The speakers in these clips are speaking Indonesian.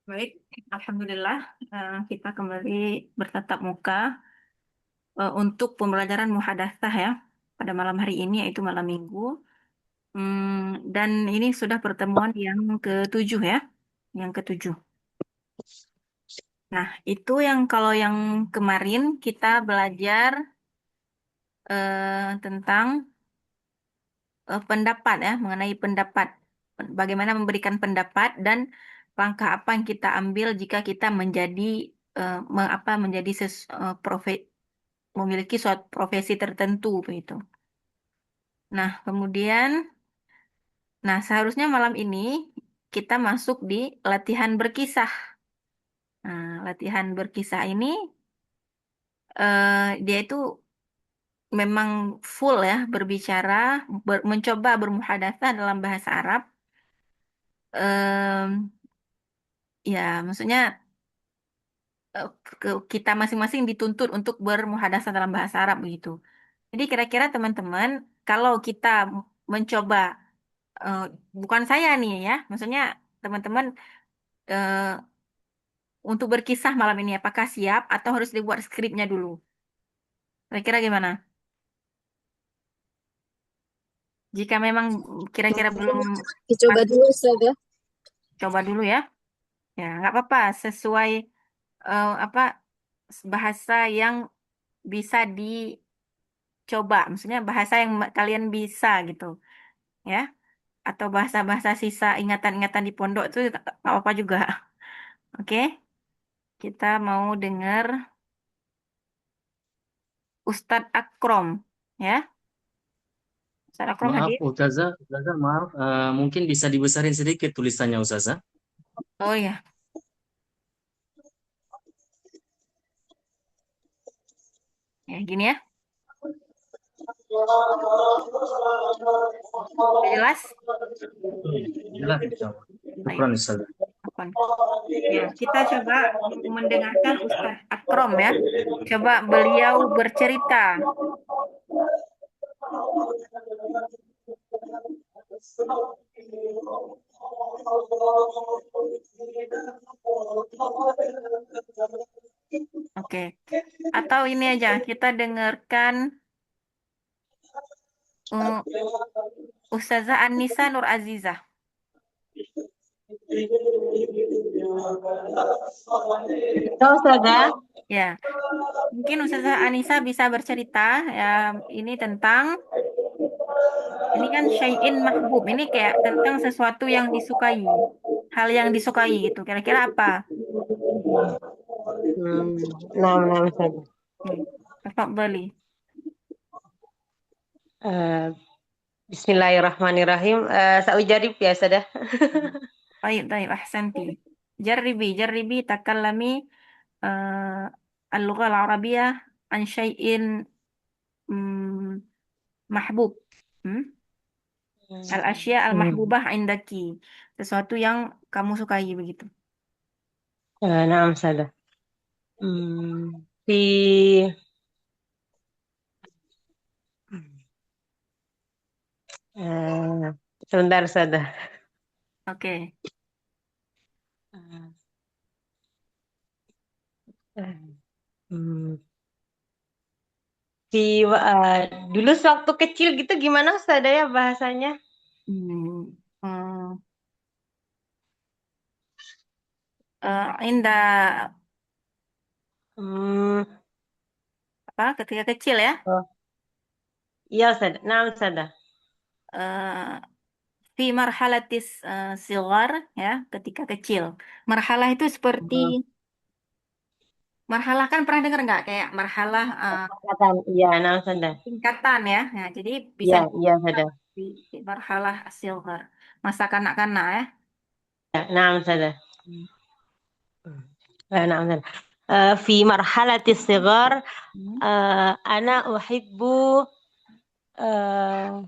Baik, Alhamdulillah kita kembali bertatap muka untuk pembelajaran muhadatsah ya pada malam hari ini yaitu malam Minggu. Dan ini sudah pertemuan yang ketujuh ya, yang ketujuh. Nah, itu yang kalau yang kemarin kita belajar tentang pendapat ya, mengenai pendapat, bagaimana memberikan pendapat dan langkah apa yang kita ambil jika kita menjadi menjadi memiliki suatu profesi tertentu begitu. Nah, kemudian, nah seharusnya malam ini kita masuk di latihan berkisah. Nah, latihan berkisah ini dia itu memang full ya berbicara, mencoba bermuhadatsah dalam bahasa Arab. Em, ya, maksudnya kita masing-masing dituntut untuk bermuhadatsah dalam bahasa Arab begitu. Jadi kira-kira teman-teman, kalau kita mencoba eh, bukan saya nih ya, maksudnya teman-teman eh, untuk berkisah malam ini apakah siap atau harus dibuat skripnya dulu? Kira-kira gimana? Jika memang kira-kira belum Dicoba pasti, dulu Ustaz ya. coba dulu ya. Ya, nggak apa-apa, sesuai apa bahasa yang bisa dicoba, maksudnya bahasa yang kalian bisa gitu, ya. Atau bahasa-bahasa sisa ingatan-ingatan di pondok itu nggak apa-apa juga. Oke, kita mau dengar Ustadz Akrom, ya. Ustadz Akrom Maaf, hadir. Ustazah, maaf. Mungkin bisa dibesarin sedikit tulisannya, Ustazah. Oh ya, ya gini ya. Udah jelas? Jelas, insyaallah. Baik, Syukran, Ustazah. Afwan. Ya, kita coba mendengarkan Ustadz Akrom ya. Coba beliau bercerita. Oke. Atau ini aja, kita dengarkan uh, Ustazah Anissa Nur Azizah. Tahu Ustaz ya? Ya, mungkin Ustazah Anissa bisa bercerita ya ini tentang ini kan syai'in mahbub. Ini kayak tentang sesuatu yang disukai. Hal yang disukai gitu. Kira-kira apa? Hmm, nah Ustaz. Tafadhali. Eh, Bismillahirrahmanirrahim. Saya ujarib ya Ustaz ya. Baik, baik, ahsanti. Jarribi takallami al-lughah al-arabiyah an syai'in mm, mahbub. Hmm? Al-asya Hmm. al-mahbubah indaki. Sesuatu yang kamu sukai begitu. Nah Ustaz. Di eh, sebentar Ustaz. Oke. Hmm. Dulu sewaktu kecil gitu gimana Ustaz ya bahasanya? Hmm. Indah Hmm. apa ketika kecil ya. Oh, iya Ustaz. Nah Ustaz. eh Fi marhalatis sigar ya, ketika kecil. Marhalah itu seperti Hmm. marhalah kan pernah dengar nggak kayak marhalah Katan. Iya, nah Ustaz. tingkatan ya. Nah, jadi bisa Iya, iya Ustaz. di marhalah sigar, masa kanak-kanak ya. Ya, nah Ustaz. Hmm. نعم. في مرحلة الصغر Hmm. أنا أحب آه،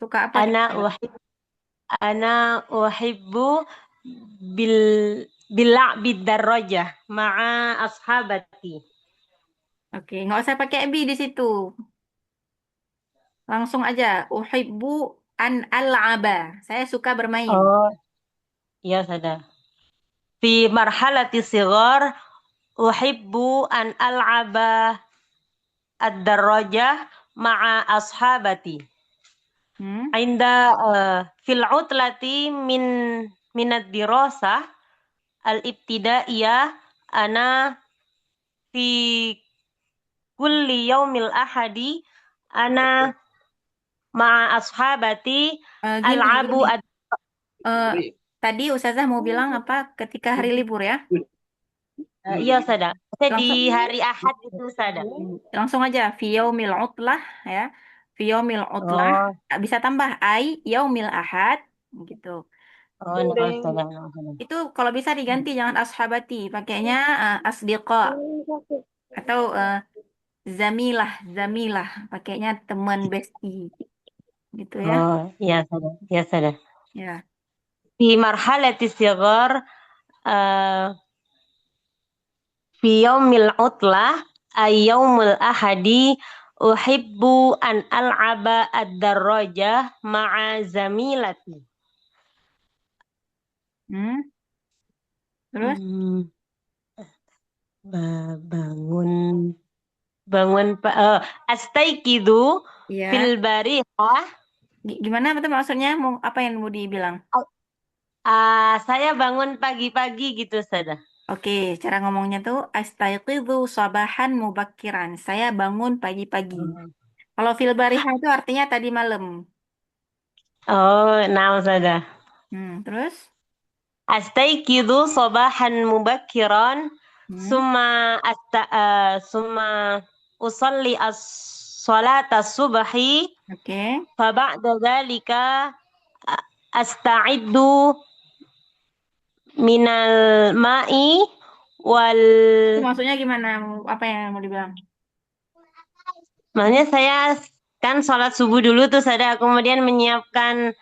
Suka apa kira-kira? أنا أحب أنا أحب باللعب بالدراجة مع أصحابتي. Oke, nggak usah pakai bi di situ. Langsung aja. Uhibbu an al'aba. Saya suka bermain. Oh, Iya, sudah. Fi marhalati sigar uhibbu an al'aba ad-darrajah ma'a ashabati. Hmm. Inda fil utlati minad dirasah al-ibtidaiyah ana fi kulli yaumil ahadi ana ma'a ashabati Gini, al'abu gini. ad Eh, Tadi Ustazah mau bilang apa ketika hari libur ya? iya sada. Saya di Langsung hari Ahad itu sada. langsung aja yaumil utlah ya. Yaumil utlah Oh, bisa tambah yaumil ahad gitu. oh, nah, sada, nah, sada. Itu kalau bisa diganti jangan ashabati, pakainya asdiqa atau zamilah, zamilah, pakainya teman bestie gitu ya. Oh, iya sada, iya sada. Ya. Fi marhalati sigar eh, fi yaumil utlah ay yaumul ahadi uhibbu an al'aba ad-darrajah ma'a zamilati. Hmm, terus Hmm, bangun bangun astaikidu fil ya. barihah. Gimana betul maksudnya? Mau apa yang mau dibilang? Saya bangun pagi-pagi gitu sada. Oke, cara ngomongnya tuh astayqidhu sabahan mubakiran. Saya bangun pagi-pagi. Kalau fil barihah itu artinya tadi malam. Oh, nah sada. Terus? Astaikidu sabahan mubakiran Hmm, summa summa usalli as-salata subhi oke. fa ba'da dzalika asta'iddu minal ma'i wal Itu maksudnya gimana? Apa yang mau dibilang? makanya saya kan sholat subuh dulu tuh saya kemudian menyiapkan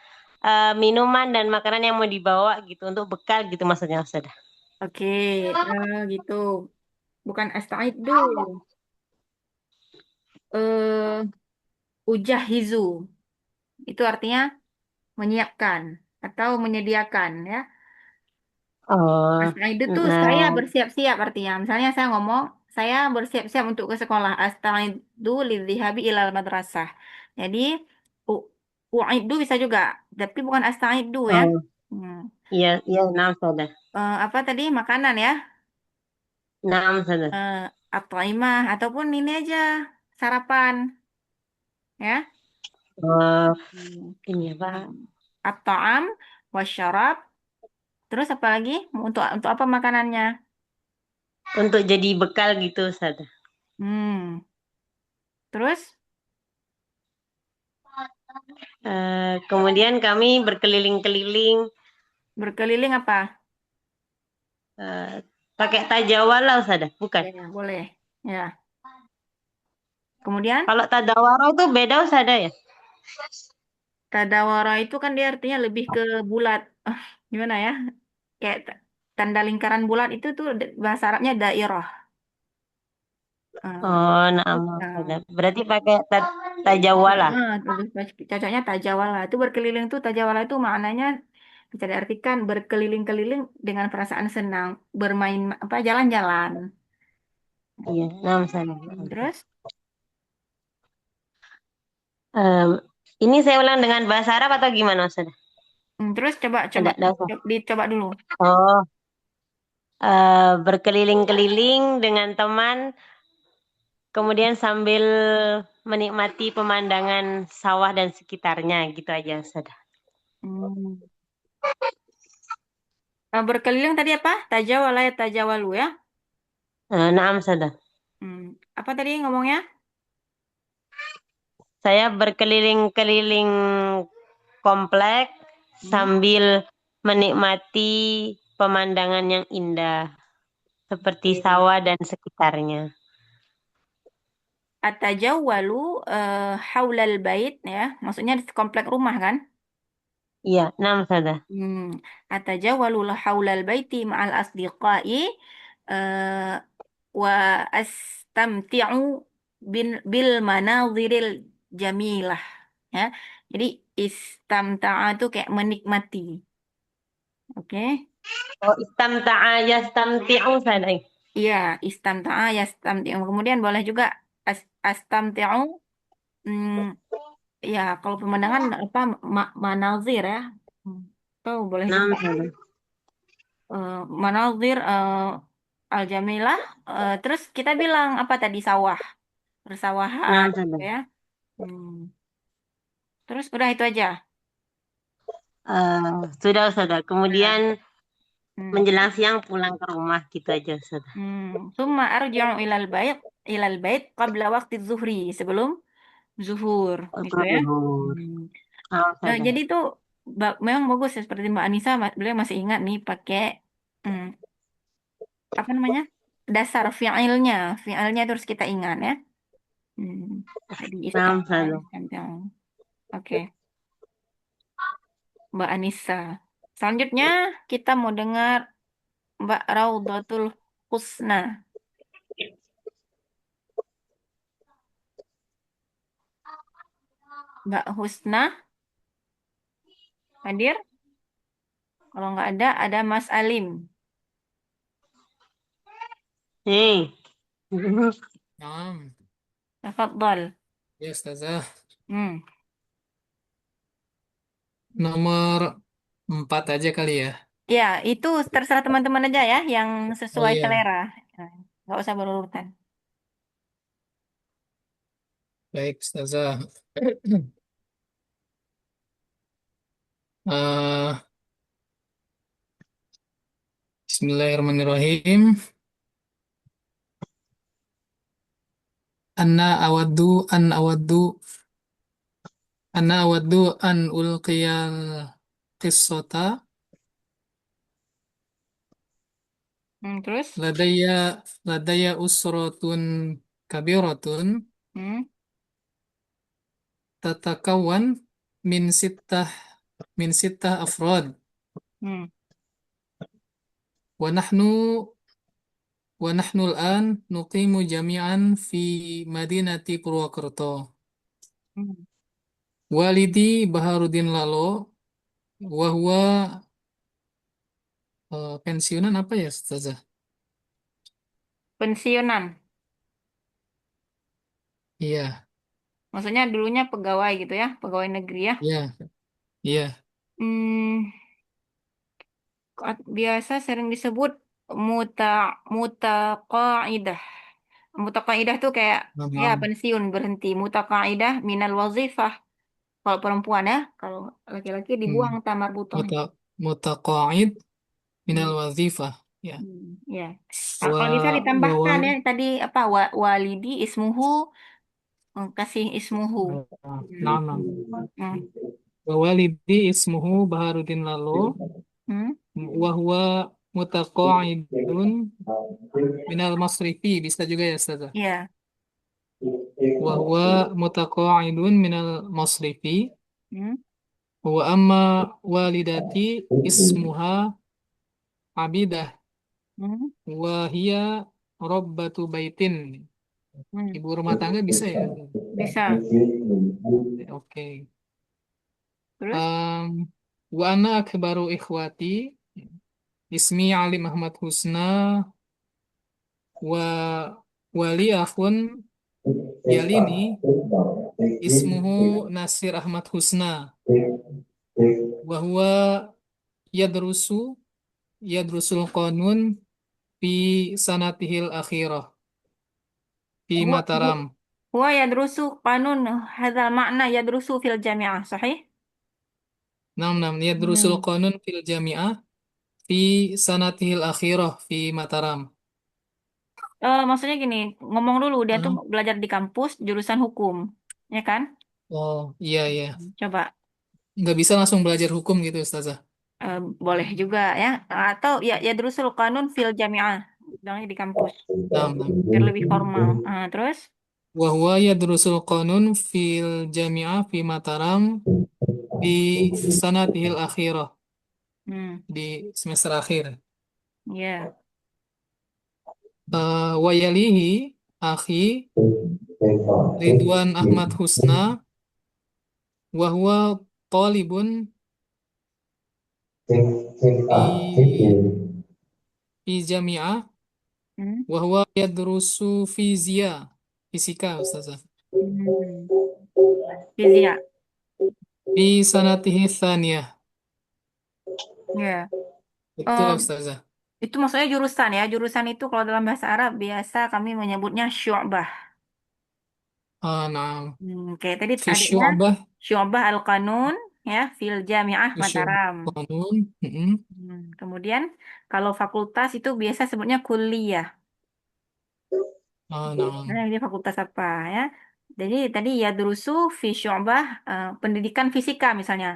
minuman dan makanan yang mau dibawa gitu untuk bekal gitu maksudnya Ustazah. Oke, gitu. Bukan astaidu. Eh, ujahizu. Itu artinya menyiapkan atau menyediakan ya. Oh, Astaidu tuh saya nah, bersiap-siap artinya. Misalnya saya ngomong, saya bersiap-siap untuk ke sekolah. Astaidu lidhihabi ilal madrasah. Jadi, u- uaidu bisa juga, tapi bukan astaidu ya. oh, Hmm. iya, iya, nah, Ustazah. Apa tadi makanan ya? Nah, Ustazah. Atwaimah ataupun ini aja sarapan ya. Oh, Hmm. ini apa? At-ta'am wasyarab. Terus apa lagi? Untuk apa makanannya? Untuk jadi bekal gitu Ustazah. Hmm. Terus Kemudian kami berkeliling-keliling berkeliling apa? eh, pakai tajawala Ustazah, bukan? Ya, boleh. Ya. Kemudian Kalau tadawara itu beda Ustazah ya? tadawara itu kan dia artinya lebih ke bulat. Gimana ya? Kayak tanda lingkaran bulat itu tuh bahasa Arabnya dairah. Eh, Oh, nama Ustazah. nah, Berarti pakai tajawala. lebih cocoknya tajawala. Itu berkeliling tuh tajawala itu maknanya bisa diartikan berkeliling-keliling dengan perasaan senang, bermain apa jalan-jalan. Iya, nama Ustazah. Terus, Em, ini saya ulang dengan bahasa Arab atau gimana Ustazah? terus coba coba Ada dasar. dicoba dulu. Oh, berkeliling-keliling dengan teman, kemudian sambil menikmati pemandangan sawah dan sekitarnya, gitu aja Ustazah. Hmm. Berkeliling tadi apa? Tajawala ya tajawalu ya. Naam Ustazah. Hmm. Apa tadi ngomongnya? Saya berkeliling-keliling komplek Hmm. sambil menikmati pemandangan yang indah seperti Oke. sawah dan sekitarnya. Atajawwalu haulal bait ya. Maksudnya di komplek rumah kan? Iya, naam Ustazah. Hmm. Atajawwalu haulal baiti ma'al asdiqai eh, wa astamti'u bil manaziril jamilah ya. Jadi istamta'a itu kayak menikmati. Oke. Oh, istamta'a yastamti'u sadai. Iya, istamta'a yastamti'u. Kemudian boleh juga astamti'u. Hmm, ya, kalau pemandangan apa manazir ya. Hmm. Tuh boleh Naam juga sadai. manazir al-jamilah. Terus kita bilang apa tadi sawah, persawahan, Naam gitu sadai. ya. Hmm. Terus udah itu aja. Sudah Ustazah. Nah, Kemudian hmm. menjelang siang pulang ke rumah gitu aja Ustazah. Summa arji'u ilal bait qabla waqti zuhri, sebelum zuhur gitu ya. Zuhur. Hmm. Naam sadai. Jadi itu memang bagus ya seperti Mbak Anissa, beliau masih ingat nih pakai hmm, apa namanya dasar fi'ilnya, fi'ilnya terus kita ingat ya. Hmm. Jadi Naam istamta, sadai. istamta. Oke, Mbak Anissa. Selanjutnya kita mau dengar Mbak Raudatul Husna. Mbak Husna hadir? Kalau nggak ada Mas Alim. Hei. Naam. Tafadhal. Ya, Ustazah. Hmm. Nomor 4 aja kali ya. Ya, itu terserah teman-teman aja ya, yang Oh sesuai iya, selera. Nah, nggak usah berurutan. baik Ustazah. Eh, Bismillahirrahmanirrahim. Anna awaddu an awaddu Anna awaddu an ulqiyal qissata Terus? ladaya ladaya usratun kabiratun Hmm. tatakawan min sittah min sittah afrad Hmm. wa nahnu al-an nuqimu jami'an fi madinati Purwokerto. Hmm. Walidi Baharudin Lalo wa huwa pensiunan apa ya Ustazah? Pensiunan. Iya, Maksudnya dulunya pegawai gitu ya, pegawai negeri ya. iya, iya. Hmm. Biasa sering disebut muta mutaqaidah. Mutaqaidah tuh kayak ya Nah, pensiun berhenti. Mutaqaidah minal wazifah. Kalau perempuan ya, kalau laki-laki hmm, dibuang tamar butohnya. muta mutaqaid Hmm. minal wazifah. Ya. Ya. Nah, kalau bisa Wa ditambahkan wal ya tadi apa walidi ismuhu, kasih ismuhu. Hmm. Nama Hmm. wa walidi ismuhu Baharudin Lalo Hmm. wa huwa mutaqaidun minal masrifi bisa juga ya Ustazah. Ya. Wa huwa mutaqaidun minal masrifi Hmm. wa amma walidati ismuha Abidah Hmm. wa hiya rabbatu baitin. Hmm. Ibu rumah tangga bisa ya? Bisa. Oke. Terus? Um, wa ana akbaru ikhwati ismi Ali Ahmad Husna wa wali akhun yalini ismuhu Nasir Ahmad Husna wa huwa yadrusu yadrusul qanun fi sanatihil akhirah fi هو هو Mataram. هو يدرس قانون هذا معنى يدرس في الجامعة صحيح؟ Nam yadrusul Hmm. qanun fil jami'ah fi sanatihil akhirah fi Mataram. Maksudnya gini, ngomong dulu dia tuh Hah? belajar di kampus jurusan hukum, ya kan? Oh, iya iya. Coba Nggak bisa langsung belajar hukum gitu, Ustazah. boleh juga ya, atau ya ya drusul qanun fil jami'ah, bilangnya di kampus Nam. biar lebih formal. Terus? Wa huwa yadrusul qanun fil jami'ah fi Mataram di sanatihil akhirah Hmm, di semester akhir. ya. Wa yalihi akhi Ridwan Ahmad Husna wa huwa talibun في في جامعة Hmm. وهو يدرس فيزياء fisika Ustazah Hmm. Fizik. في سنته الثانية Ya. betul Eh, ya Ustazah itu maksudnya jurusan ya. Jurusan itu kalau dalam bahasa Arab biasa kami menyebutnya syu'bah. نعم Kayak tadi في adiknya الشعبة syu'bah al-Qanun ya fil Jami'ah في الشعبة Mataram. قانون Kemudian kalau fakultas itu biasa sebutnya kuliah. Nah, نعم ini fakultas apa ya? Jadi tadi ya durusu fi syu'bah pendidikan fisika misalnya.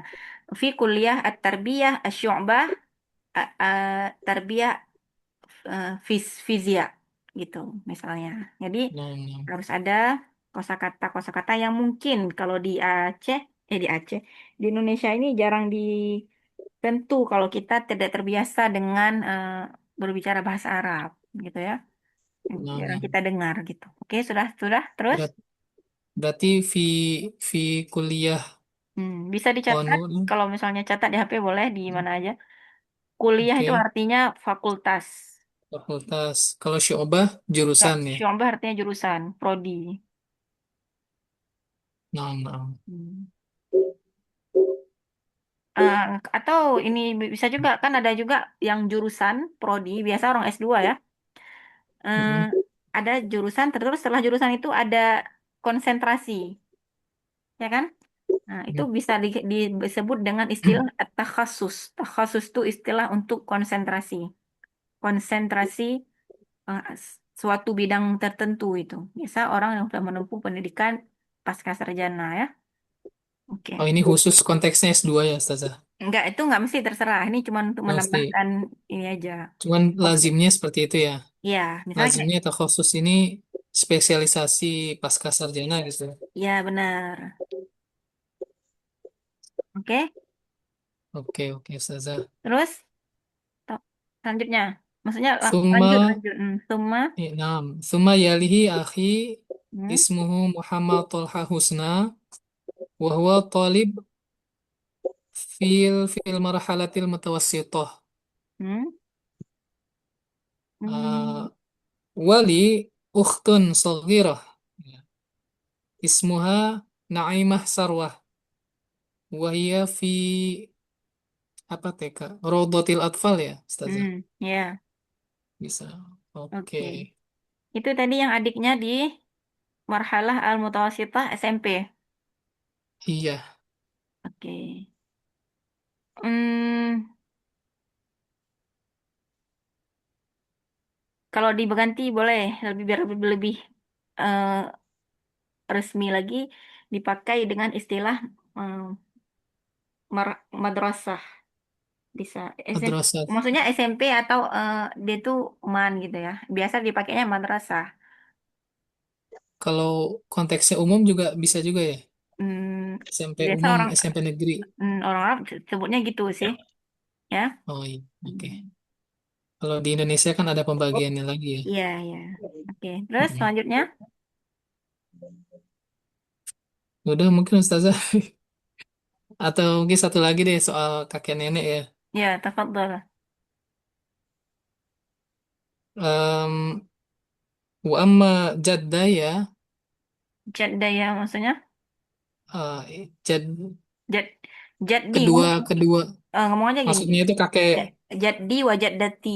Fi kuliah at-tarbiyah asy-syu'bah tarbiyah fizia gitu misalnya. Jadi نعم نعم harus ada kosakata yang mungkin kalau di Aceh di Aceh di Indonesia ini jarang ditentu kalau kita tidak terbiasa dengan berbicara bahasa Arab gitu ya. نعم Jarang نعم kita dengar gitu. Oke, sudah terus. Berat- berarti في kuliah Bisa dicatat قانون kalau misalnya catat di HP boleh di mana aja. Kuliah itu oke artinya fakultas. fakultas kalau syu'bah Nggak, jurusan ya syu'bah artinya jurusan, prodi. نعم نعم Hmm. Eh, atau ini bisa juga kan ada juga yang jurusan prodi, biasa orang S2 ya. Eh, Mm-mm. ada jurusan terus setelah jurusan itu ada konsentrasi, ya kan? Nah, itu bisa disebut dengan istilah takhasus. Takhasus itu istilah untuk konsentrasi. Konsentrasi suatu bidang tertentu itu. Biasa orang yang sudah menempuh pendidikan pasca sarjana ya. Oh Oke. ini khusus konteksnya S2 ya Ustazah Itu enggak mesti terserah. Ini cuma untuk nggak mesti menambahkan ini aja. cuman Oke. lazimnya seperti itu ya Ya, misalnya kayak, lazimnya takhusus ini spesialisasi pasca sarjana gitu ya benar. Oke. oke oke Ustazah Terus to- selanjutnya, maksudnya lanjut Summa lanjut. Summa. نعم ثم يليه أخي Hmm, اسمه محمد طلحة حسنى وهو طالب في المرحلة المتوسطة hmm, hmm, آه، ولي أخت صغيرة اسمها نعيمة ثروة وهي في apa TK Rodotil Atfal ya Ustazah ya, bisa oke oke. Itu tadi yang adiknya di Marhalah Al-Mutawasitah SMP. iya Oke. Hmm, kalau diganti boleh lebih biar lebih eh, resmi lagi dipakai dengan istilah eh, madrasah bisa SMP, madrasah maksudnya SMP atau dia tuh man gitu ya. Biasa dipakainya madrasah. kalau konteksnya umum juga bisa juga ya Hmm, SMP biasa umum orang SMP negeri orang Arab sebutnya gitu sih, ya. oh iya oke Hmm. kalau di Indonesia kan ada pembagiannya lagi ya Iya, iya. Oke, terus Mm-mm. selanjutnya Udah mungkin Ustazah atau mungkin satu lagi deh soal kakek nenek ya ya tafadhol. Em, wa amma jaddaya Jadaya maksudnya jad jad jadi kedua kedua ngomong aja gini. maksudnya itu kakek Jadi wajad dati.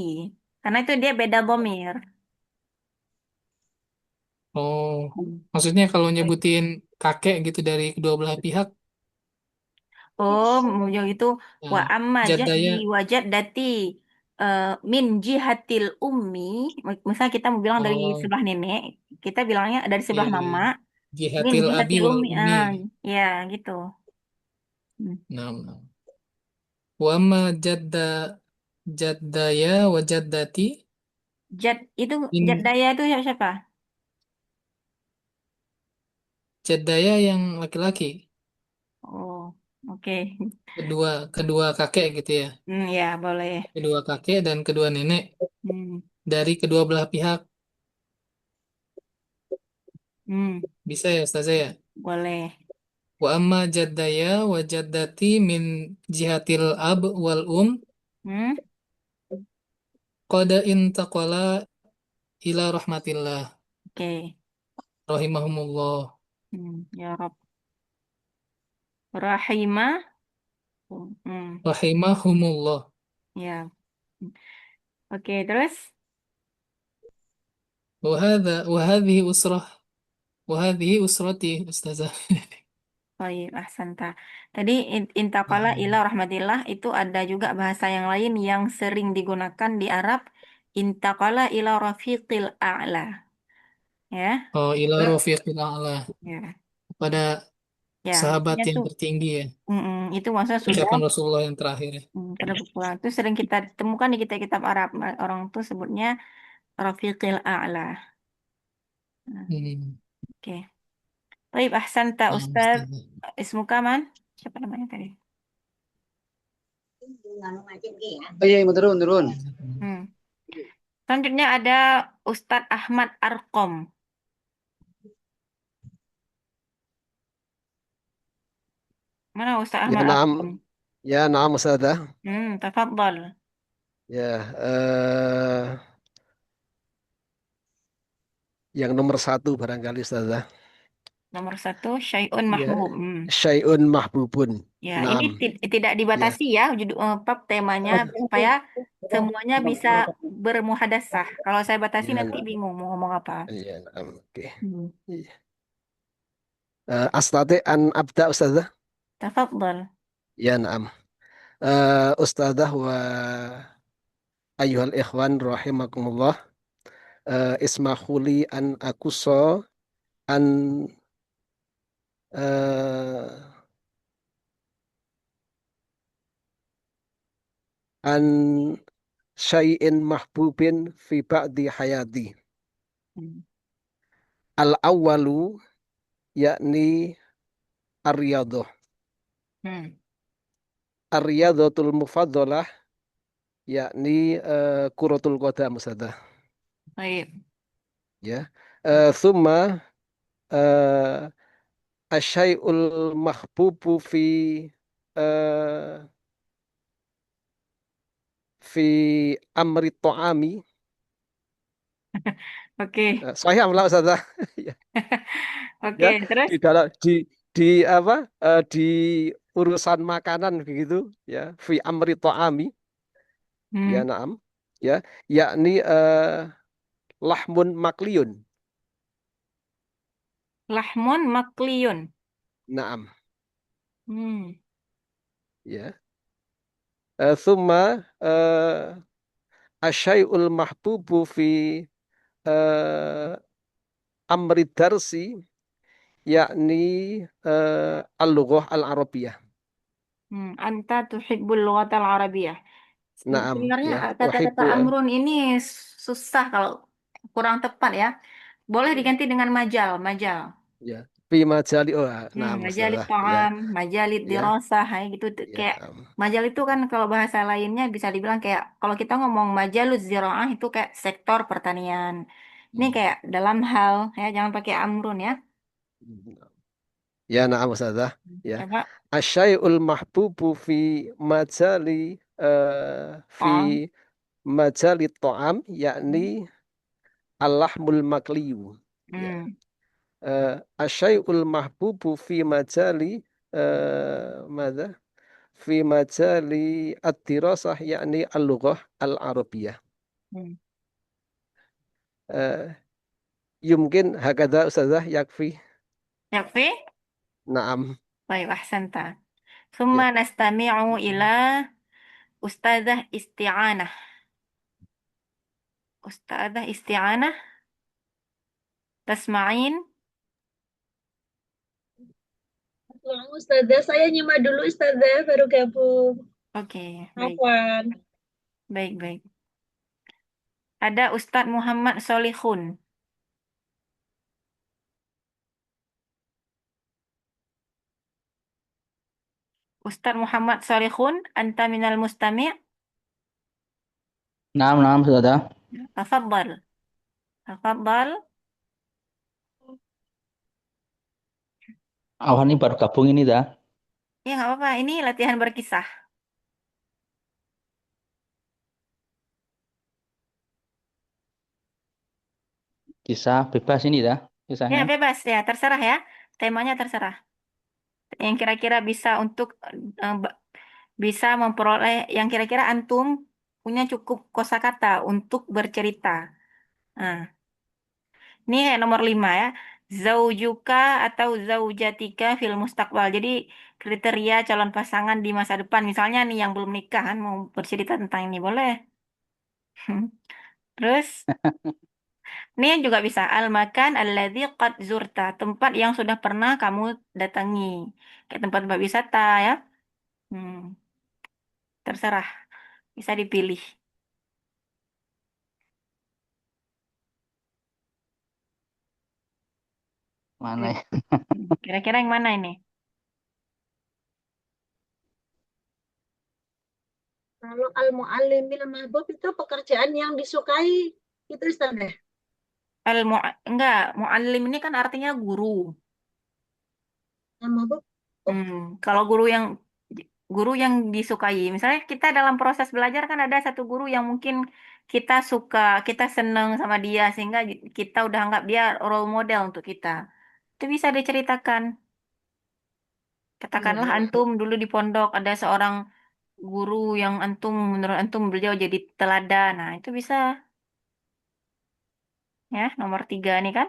Karena itu dia beda bomir. oh Hmm. maksudnya kalau nyebutin kakek gitu dari kedua belah pihak Oh, mau itu wa nah, amma jadi jaddaya wajad dati eh, min jihatil ummi. Misalnya kita mau bilang dari oh sebelah nenek, kita bilangnya dari iya sebelah iya mama. iya. Min Jihatil abi jihatil wal ummi. ummi Ya gitu. Hmm. nah, nah. Wa amma jaddaya wa jaddati Jad itu jad in daya itu siapa? jaddaya yang laki-laki Oh, oke. kedua kedua kakek gitu ya Ya boleh. kedua kakek dan kedua nenek Hmm, dari kedua belah pihak hmm, bisa ya Ustazah ya boleh. wa amma jaddaya wa jaddati min jihatil ab wal um Hmm? Qad intaqala ila rahmatillah. Oke. Rahimahumullah. Ya Rob. Rahimah. Hmm. Rahimahumullah. Ya. Oke, terus? وهذه أسرة وهذه أسرتي أستاذة. Baik, ahsanta. Tadi intaqala ila rahmatillah itu ada juga bahasa yang lain yang sering digunakan di Arab. Intaqala ila rafiqil a'la. Ya. Oh, ila rafiqil a'la. Ya. Pada Ya, sahabat maksudnya yang tuh tertinggi ya. itu maksudnya sudah Ucapan Rasulullah yang terakhir ya. pada berkurang. Itu sering kita temukan di kitab-kitab Arab. Orang tuh sebutnya rafiqil a'la. Nah, Hmm. oke. Baik, ahsanta Nah, Ustaz. Ustazah. Ismuka man? Siapa namanya tadi? Oh iya, turun, turun. Hmm. Selanjutnya ada Ustadz Ahmad Arkom. Mana Ustadz Ya, Ahmad naam. Arkom? Ya, naam, Ustazah. Tafadhal. Ya, yang nomor satu barangkali, Ustazah. Nomor satu, Syai'un Ya, Mahmud. syai'un mahbubun. Ya, ini Naam. tidak Ya. dibatasi ya, judul bab temanya supaya semuanya bisa bermuhadasah. Kalau saya batasi Ya, nanti bingung mau ngomong apa. ya, naam. Oke. Hmm. Iya. Astati an abda, Ustazah. Tafadhal. Ya, naam. Ustazah wa ayuhal ikhwan rahimakumullah. Ismahuli an akuso an eh, an syai'in mahbubin fi ba'di hayati. Hmm. Al-awwalu yakni ar-riyadhah. Hmm. Ar-riyadhatul mufaddalah yakni kuratul qadam, Ustazah. Baik. Ya. Thumma eh, asyai'ul mahbubu eh, fi amri ta'ami. Oke. Sahih amla, Ustazah. Ya. Oke, Ya, terus? di dalam di apa di urusan makanan begitu ya, fi amri ta'ami. Ya, Hmm. naam. Ya, yakni lahmun makliyun. Lahmun makliyun. Naam. Hmm. Ya. Thumma asyai'ul mahbubu fi eh, amri darsi yakni al-lughah al-arabiyah. Anta tuhibbul lughatal arabiyyah. Naam, Sebenarnya ya. kata-kata Uhibbu amrun ini susah kalau kurang tepat ya. Boleh ya. diganti dengan majal, majal. Ya. Fi majali, oh, naam, Majalit Ustazah. Ya. ta'am, majalit Ya. dirasah, kayak gitu. Ya, Kayak naam. majal itu kan kalau bahasa lainnya bisa dibilang kayak kalau kita ngomong majaluz ziraah itu kayak sektor pertanian. Ini kayak dalam hal ya jangan pakai amrun ya. Ya, naam, Ustazah. Ya. Coba Asyai'ul mahbubu fi majali fi ta'am. majali ta'am yakni al-lahmul makliyu. Ya. Hmm. Asyai'ul mahbubu fi majali mada? Fi majali ad-dirasah yakni al-lughah al-arabiyah. Hmm. Eh, Yumkin hakada, Ustazah, yakfi. Yakfi? Naam. Baik, ahsanta. Ya. Summa nastami'u ila ustazah isti'anah. Ustazah isti'anah, tasma'in. Tolong Ustazah, saya nyimak dulu Ustazah, baru gabung. Oke, baik. Afwan. Baik, baik. Ada Ustadz Muhammad Solihun. Ustadz Muhammad Solihun, anta minal mustami'. نعم نعم سيدة. Tafadhal. Tafadhal. Awal ini baru gabung ini dah. Ya, nggak apa-apa. Ini latihan berkisah. Kisah bebas ini dah, Ya, kisahnya. bebas ya, terserah ya. Temanya terserah. Yang kira-kira bisa untuk bisa memperoleh yang kira-kira antum punya cukup kosakata untuk bercerita. Nah, ini kayak nomor 5 ya. Zaujuka atau zaujatika fil mustakbal. Jadi kriteria calon pasangan di masa depan. Misalnya nih yang belum nikah kan mau bercerita tentang ini boleh. Terus ini juga bisa al-makan alladzi qad zurta, tempat yang sudah pernah kamu datangi. Kayak tempat-tempat wisata ya. Hmm, terserah, bisa dipilih. Mana ya? Kira-kira yang mana ini? Kalau al-muallimil mahbub itu pekerjaan yang disukai, itu Ustaz ya? Enggak, muallim ini kan artinya guru. Yang mahbub, Hmm, kalau guru yang disukai, misalnya kita dalam proses belajar kan ada satu guru yang mungkin kita suka, kita seneng sama dia sehingga kita udah anggap dia role model untuk kita. Itu bisa diceritakan. iya, Katakanlah iya. antum dulu di pondok ada seorang guru yang antum menurut antum beliau jadi teladan. Nah, itu bisa ya, nomor 3 nih kan.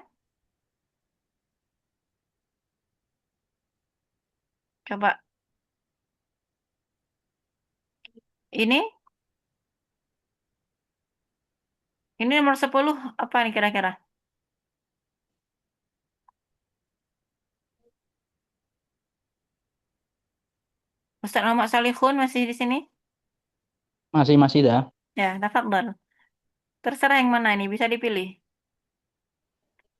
Coba ini ini nomor 10 apa nih kira-kira? Ustaz Muhammad Salihun masih di sini? Masih dah. Ya, tafadhol. Terserah yang mana ini, bisa dipilih.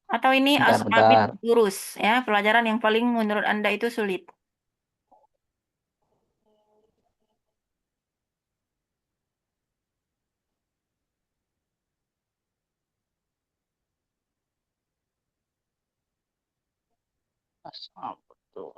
Atau ini ashabid Bentar. durus, ya, pelajaran yang paling menurut Anda itu sulit. Betul.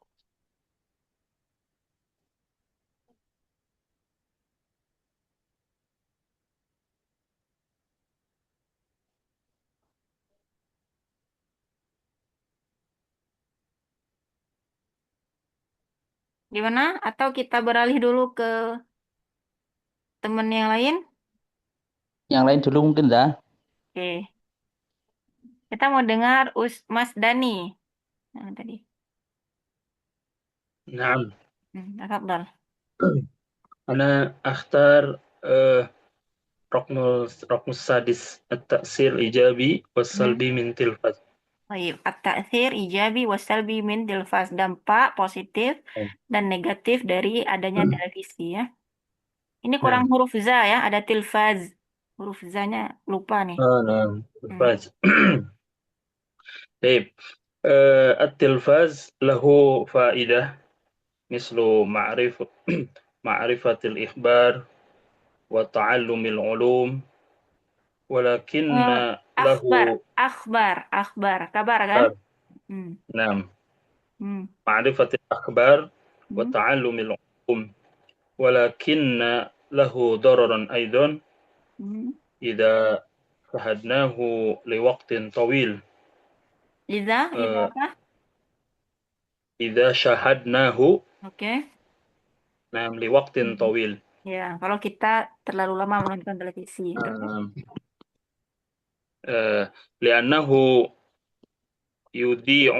Gimana? Atau kita beralih dulu ke teman yang lain? Yang lain dulu mungkin dah. Oke. Kita mau dengar Mas Dani. Nah, tadi. نعم Tafadhol. أنا أختار رقم السادس التأثير الإيجابي والسلبي من تلفاز. Baik, at-ta'thir ijabi wasalbi min tilfas, dampak positif dan negatif dari adanya televisi ya. Ini kurang نعم huruf za ya, ada tilfaz. Huruf za-nya lupa nih. نعم Hmm. تلفاز. طيب التلفاز له فائدة مثل معرفة الإخبار وتعلم العلوم ولكن له Akhbar, kabar kan? Hmm. نعم Hmm. معرفة الأخبار Hmm. وتعلم العلوم ولكن له ضرر أيضا Hmm. إذا شاهدناه لوقت طويل. Liza apa? إذا شاهدناه Oke. نعم لوقت طويل Ya, kalau kita terlalu lama menonton televisi. Terus? لأنه يضيع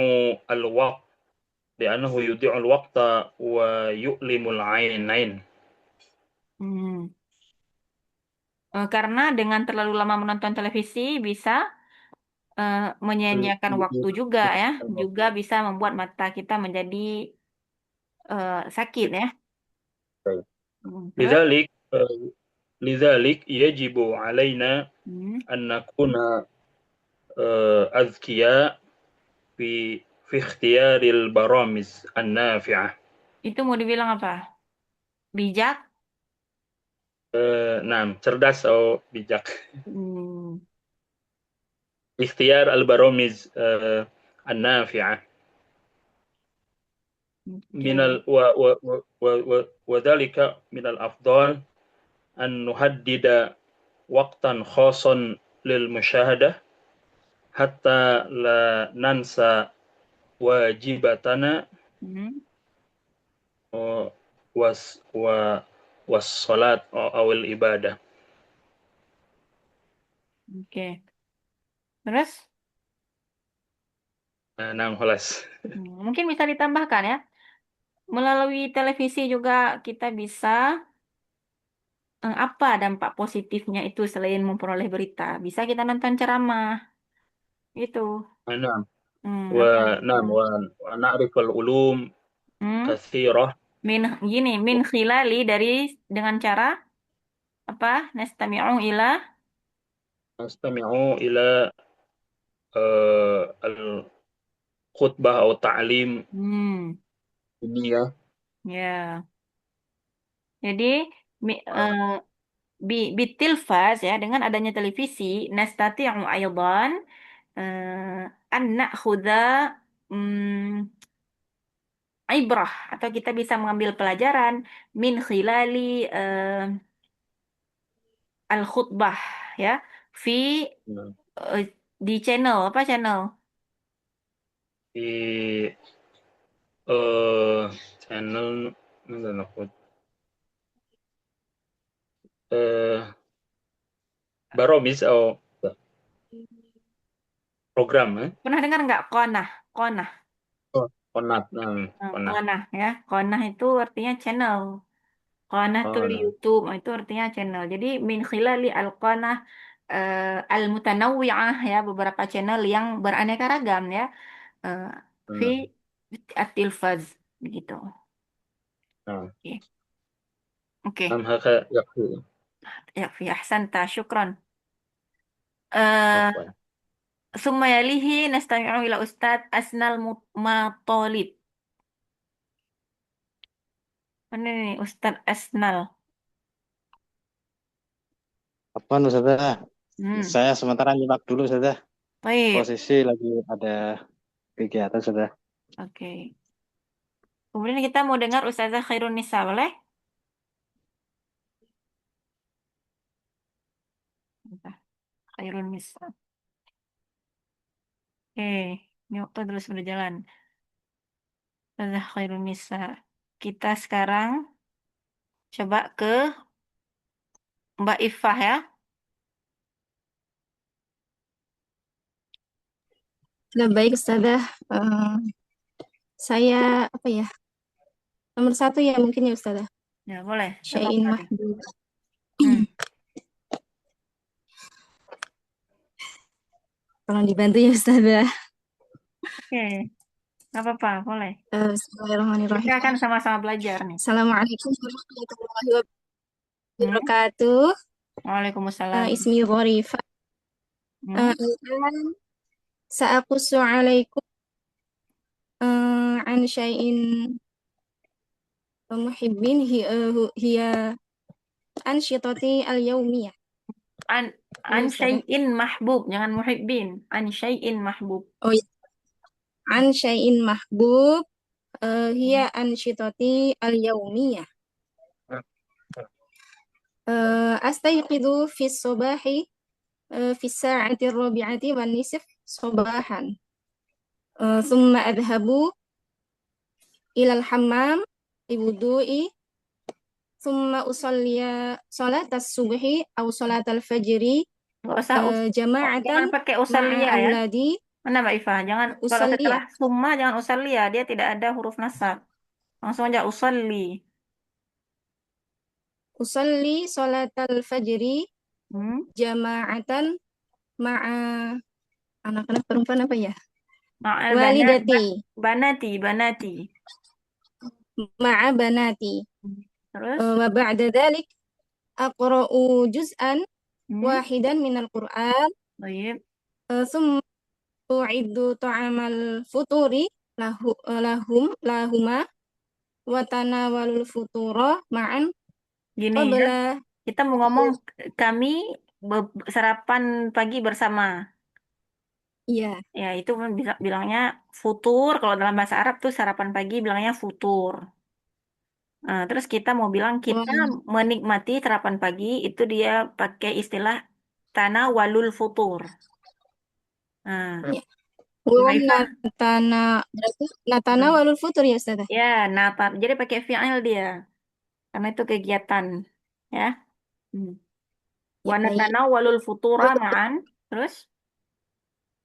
الوقت ويؤلم العينين. Hmm. Karena dengan terlalu lama menonton televisi bisa menyia-nyiakan waktu juga ya, juga bisa membuat mata kita menjadi sakit ya. Terus? لذلك يجب علينا أن نكون أذكياء في اختيار البرامج النافعة. Itu mau dibilang apa? Bijak? نعم cerdas أو bijak. Hmm. اختيار البرامج النافعة من وذلك من الأفضل أن نحدد وقتا خاصا للمشاهدة hatta la nansa wajibatana Hmm. was was salat awal ibadah. Oke. Terus Nah, kholas. mungkin bisa ditambahkan ya. Melalui televisi juga kita bisa apa dampak positifnya itu selain memperoleh berita? Bisa kita nonton ceramah itu. Nah, Apa? nah, wa na'rif al-ulum Hmm? katsirah Min gini, min khilali dari dengan cara apa? Nastami'u ila. nastami'u ila al-khutbah atau ta'lim Hmm, ini ya. ya. Jadi mi, bitilfaz ya dengan adanya televisi nastati'u aydan an na'khudha mm, ibrah atau kita bisa mengambil pelajaran min khilali al-khutbah ya fi Nah, eh, di channel apa channel di channel mana aku Baromis atau program pernah dengar nggak konah konah Oh, Konat, Konat. konah ya konah itu artinya channel konah tuh Oh, di nah. YouTube itu artinya channel jadi min khilali al-qanah al mutanawwi'ah ya beberapa channel yang beraneka ragam ya eh, fi Hmm. at-tilfaz gitu Nah, oke oke nam haka yakfi. ya fi ahsanta syukron eh Afwan. summa yalihi nastami'u ila Ustad Asnal Matalib. Mana nih Ustad Asnal? Apa Ustazah? Hmm, Saya sementara nyimak dulu Ustazah. baik. Posisi lagi ada kegiatan Ustazah. Oke. Kemudian kita mau dengar Ustazah Khairun Nisa, boleh? Bentar. Khairun Nisa. Oke, ini waktu terus berjalan. Ustazah Khairun Nisa. Kita sekarang coba ke Mbak Ifah ya. Nah, baik Ustazah. Eh, saya apa ya? Nomor satu ya mungkin ya Ustazah. Ya, boleh. Nggak Syai'in apa-apa deh. mahbub. Hmm. Tolong dibantu ya Ustazah. Oke, nggak apa-apa, boleh. Kita Bismillahirrahmanirrahim. akan sama-sama belajar nih. Assalamualaikum warahmatullahi Hmm. wabarakatuh. Waalaikumsalam. Ismi Dhorifah. Hmm. Al-an sa'aqussu alaikum an syai'in muhibbin hiya ansyitati al-yaumiyah. An Ya an Ustazah. syai'in mahbub, jangan muhibbin. An syai'in mahbub. Oh ya. An syai'in mahbub hiya ansyitati al-yaumiyah. Astayqidu fi sobahi fi sa'ati rabi'ati wan nisf sobahan. Thumma adhabu ilal hammam iwudu'i thumma usalliya salatas subhi aw salatal fajri Nggak usah jama'atan jangan pakai ma'a usalia ya. auladi Mana Mbak Ifah? Jangan kalau usalliya. setelah summa jangan usalia, dia tidak ada huruf nasab. Langsung aja usalli. Usalli salatal fajri Hmm? jama'atan ma'a anak-anak perempuan apa ya? Ma'al Walidati banati. ma'a banati. Terus? Wa ba'da dhalik aqra'u juz'an Hmm? wahidan minal Qur'an Baik. thumma u'iddu ta'amal futuri lahuma wa tanawalul futura ma'an Gini ya. qabla Kita mau ngomong kami sarapan pagi bersama. iya Ya, itu bisa bilangnya futur. Kalau dalam bahasa Arab tuh sarapan pagi bilangnya futur. Nah, terus kita mau bilang wa kita menikmati sarapan pagi itu dia pakai istilah tanawalul futur. Nah, Ya. Wa Haifah. natana berarti natana Hmm. walul futur ya Ustazah. Ya, nata. Jadi pakai fi'il dia. Karena itu kegiatan. Ya. Hmm. Ya Wa baik. natanawwalul futura ma'an. Terus?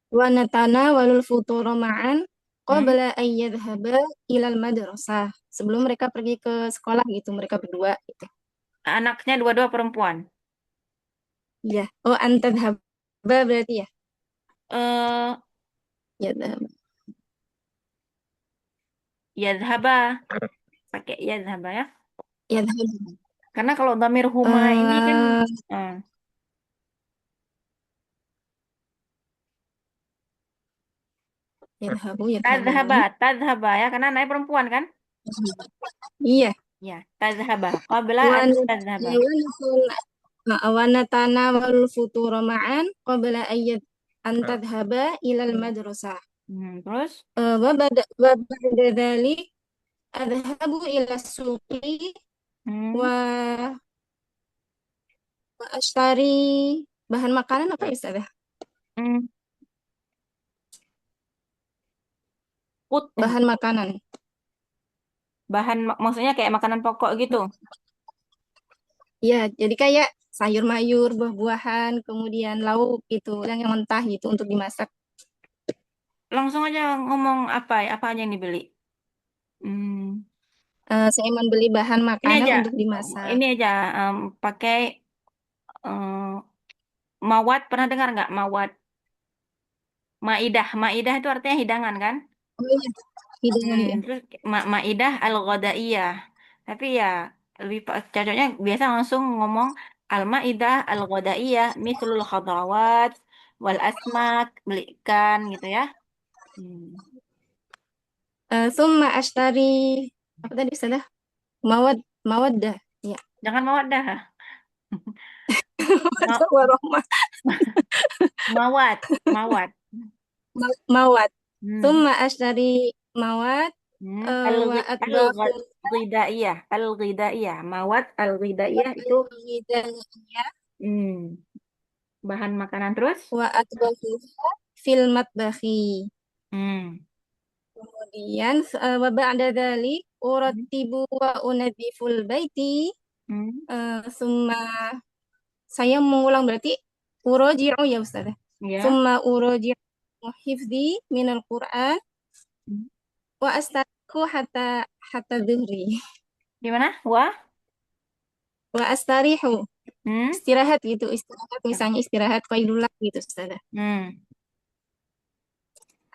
Wa natana walul futur ma'an Hmm. qabla an yadhhaba ilal madrasah. Sebelum mereka pergi ke sekolah gitu, mereka berdua gitu. Anaknya dua-dua perempuan. Iya. Oh, antadhaba berarti ya. Eh, Yadhhaba. Yadhaba. Pakai yadhaba ya. Yadhhaba. Karena kalau dhamir huma ini kan Eh, eh, yadhhabu tadhaba, yadhhabani. tadhaba ya. Karena anaknya perempuan kan? Iya. Ya, tadhaba. Qabla Wa an nat- tadhaba. wa natana walul futur ma'an qabla an tadhhaba ilal madrasah. Terus? Wa ba'da dhalik adhabu ila suqi Hmm. wa wa ashtari bahan makanan apa ya Ustazah? Hmm. Bahan makanan. Maksudnya kayak makanan pokok gitu. Iya, jadi kayak sayur mayur, buah-buahan, kemudian lauk gitu, yang mentah gitu untuk dimasak. Langsung aja ngomong apa aja yang dibeli. Hmm. Saya membeli bahan Ini makanan aja, untuk dimasak. ini aja pakai mawat. Pernah dengar nggak mawat? Maidah, maidah itu artinya hidangan kan? Oh iya, hidangan ya. Terus maidah al-ghadaiyah. Tapi ya lebih cocoknya biasa langsung ngomong al-maidah al-ghadaiyah mislul khadrawat wal asmak, beli ikan gitu ya. Hmm. Summa ashtari apa tadi Ustazah? Mawaddah. Ya. Jangan mawaddah. Ma- Warahmah. mawat, mawat. Mawad. Hmm. Summa ashtari mawad wa atbahu Al-ghidaiyah, al-ghidaiyah, mawat al-ghidaiyah itu hidayah bahan makanan terus. wa atbahu fil matbahi. Hmm. Kemudian wa ba'da dzalik urattibu wa unadziful baiti. Summa saya mengulang berarti uraji'u ya Ustazah. Ya. Summa uraji'u hifdzi minal Qur'an wa astarihu hatta dhuhri. Gimana? Wah? Wa astarihu. Istirahat gitu, istirahat misalnya istirahat qailullah gitu Ustazah.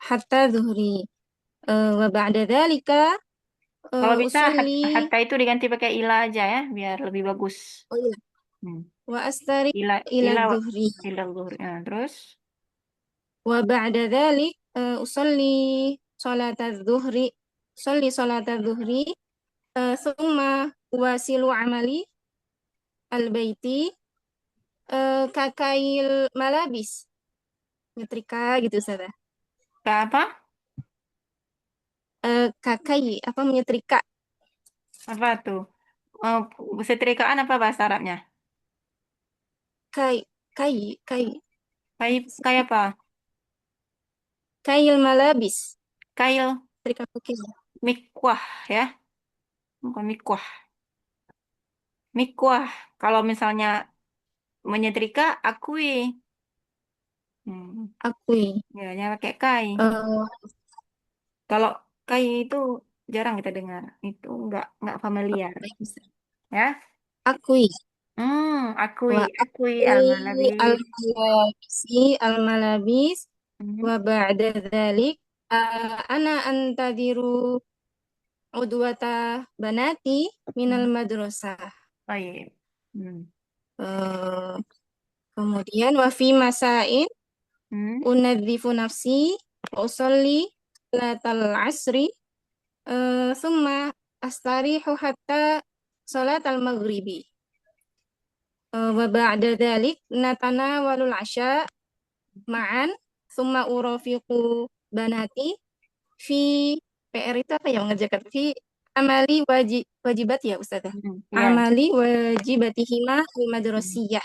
Hatta dhuhri. Wa ba'da dzalika Kalau bisa usolli. hatta itu diganti pakai ila aja ya, biar lebih bagus. Oh iya. Wa astari Ila ila dhuhri. ila dhuhri. Terus? Wa ba'da dzalik usolli dhuhri. Usolli dhuhri. Summa wasilu amali al-baiti kakail malabis. Nyetrika gitu Ustazah. Apa? Kakai apa menyetrika? Apa tuh? Setrikaan apa bahasa Arabnya? Kai Kayak apa? kail malabis. Kail. Setrika pakaian. Mikwah ya. Bukan mikwah. Mikwah. Kalau misalnya menyetrika, akui. Akui. Ya, jangan pakai kai. Kalau kai itu jarang kita dengar. Itu nggak familiar. Ya. Akui. Akui al-malabis wa ba'da dzalik ana antadiru udwata banati minal madrasah. Baik. Kemudian wa fi masain unadzifu nafsi wa usolli salatal asri summa astarihu hatta salatal maghribi. Wa ba'da dzalik natanawalul asya ma'an summa urafiqu banati fi PR itu apa ya mengerjakan fi amali wajibat ya Ustazah. Amali wajibatihima al-madrasiyah.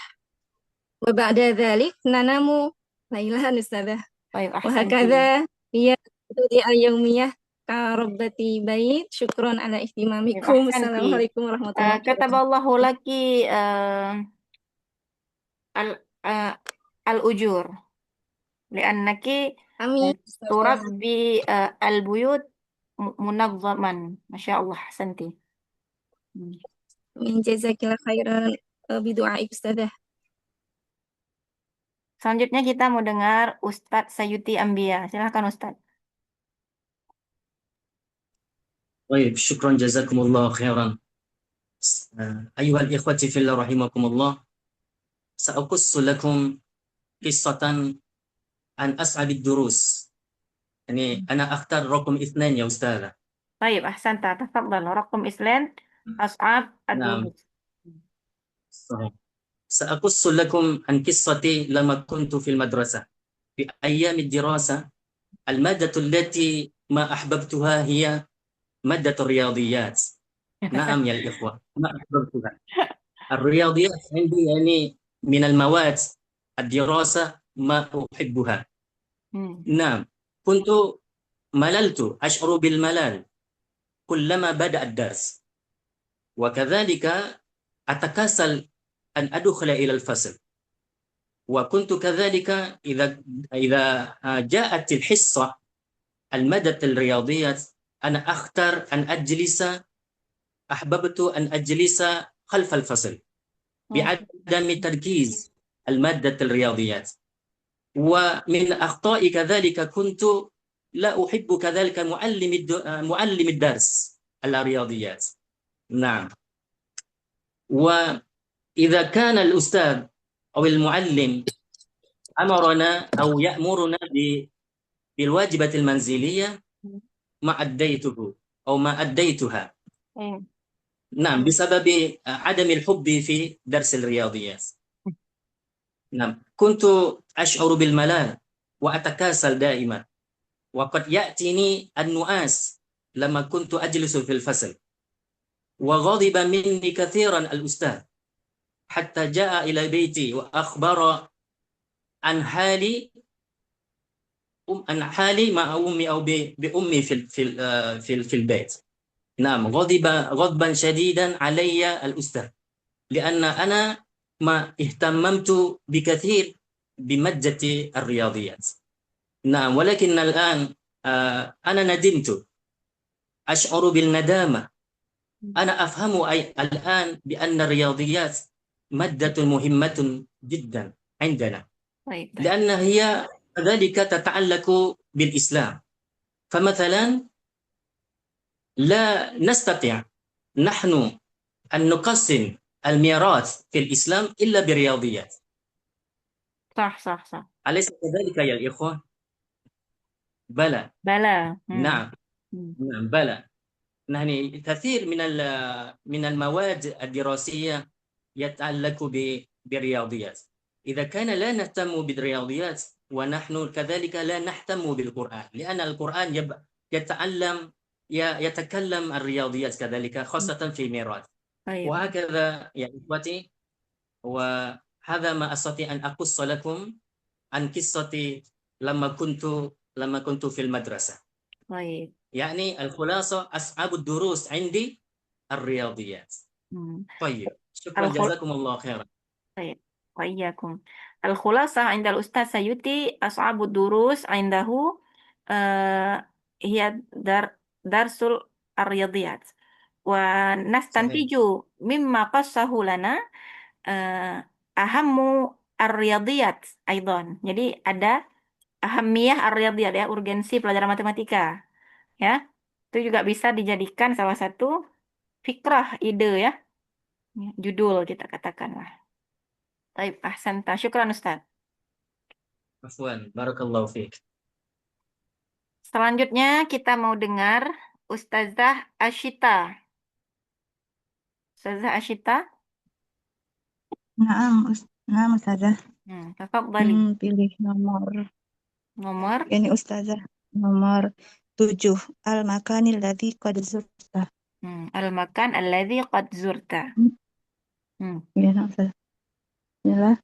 Wa ba'da dzalik nanamu lailan Ustazah. طيب أحسنتي. وهكذا هي توديع اليومية كربة بيت. شكرا على طيب اهتمامكم. السلام أحسنتي. عليكم ورحمة الله كتب وبركاته. الله لك ال- آه، الأجور لأنك Amin. Ustazah. تربي البيوت منظما. ما شاء الله أحسنتي. Amin. Jazakillah khairan bidu'aik Ustazah. Selanjutnya kita mau dengar Ustadz Sayuti Ambia. Silahkan Ustadz. طيب شكرا جزاكم الله خيرا. أيها الإخوة في الله رحمكم الله، سأقص لكم قصة عن أصعب الدروس. يعني أنا أختار رقم 2 يا أستاذة. طيب أحسنت. تفضل. رقم إسلام أصعب نعم الدروس. صحيح. سأقص لكم عن قصتي لما كنت في المدرسة. في أيام الدراسة المادة التي ما أحببتها هي مادة الرياضيات. نعم يا الإخوة، ما أحببتها. الرياضيات عندي يعني من المواد الدراسة ما أحبها. نعم كنت مللت، أشعر بالملل كلما بدأ الدرس، وكذلك أتكاسل أن أدخل إلى الفصل. وكنت كذلك إذا جاءت الحصة المادة الرياضيات أنا أختار أن أجلس، أحببت أن أجلس خلف الفصل بعدم تركيز المادة الرياضيات. ومن أخطائي كذلك كنت لا أحب كذلك معلم الدرس الرياضيات. نعم. وإذا كان الأستاذ أو المعلم أمرنا أو يأمرنا بالواجبات المنزلية ما أديته أو ما أديتها. نعم بسبب عدم الحب في درس الرياضيات. نعم كنت أشعر بالملل وأتكاسل دائما، وقد يأتيني النؤاس لما كنت أجلس في الفصل. وغضب مني كثيرا الأستاذ حتى جاء إلى بيتي وأخبر عن حالي مع أمي أو بأمي في البيت. نعم غضب غضبا شديدا علي الأستاذ لأن أنا ما اهتممت بكثير بمادة الرياضيات. نعم ولكن الآن أنا ندمت، أشعر بالندامة. أنا أفهم الآن بأن الرياضيات مادة مهمة جدا عندنا، لأن هي كذلك تتعلق بالإسلام. فمثلا لا نستطيع نحن أن نقسم الميراث في الإسلام إلا برياضيات. صح. أليس كذلك يا الإخوة؟ بلى. نعم بلى. يعني كثير من المواد الدراسية يتعلق بالرياضيات. إذا كان لا نهتم بالرياضيات ونحن كذلك لا نهتم بالقرآن، لأن القرآن يتكلم الرياضيات كذلك خاصة في الميراث. وهكذا يا إخوتي، وهذا ما أستطيع أن أقص لكم عن قصتي لما كنت في المدرسة. يعني الخلاصة أصعب الدروس عندي الرياضيات. طيب شكرا جزاكم الله خيرا. طيب وإياكم. الخلاصة عند الأستاذ سيوتي أصعب الدروس عنده هي درس الرياضيات. ونستنتج مما قصه لنا أهم الرياضيات أيضا. Jadi ada ahamiyah ar-riyadiyat ya, urgensi pelajaran matematika. Ya. Itu juga bisa dijadikan salah satu fikrah, ide ya. Judul kita katakanlah. Baik, ahsanta. Syukran Ustaz. Afwan, barakallahu fiik. Selanjutnya kita mau dengar Ustazah Ashita. Ustazah Ashita. Naam, Ustazah. Tafadhali. Pilih nomor. Ini Ustazah nomor 7. Al-makanil ladzi qad zurta. Al-makan alladzi qad zurta. Ya, Ustazah. Inilah.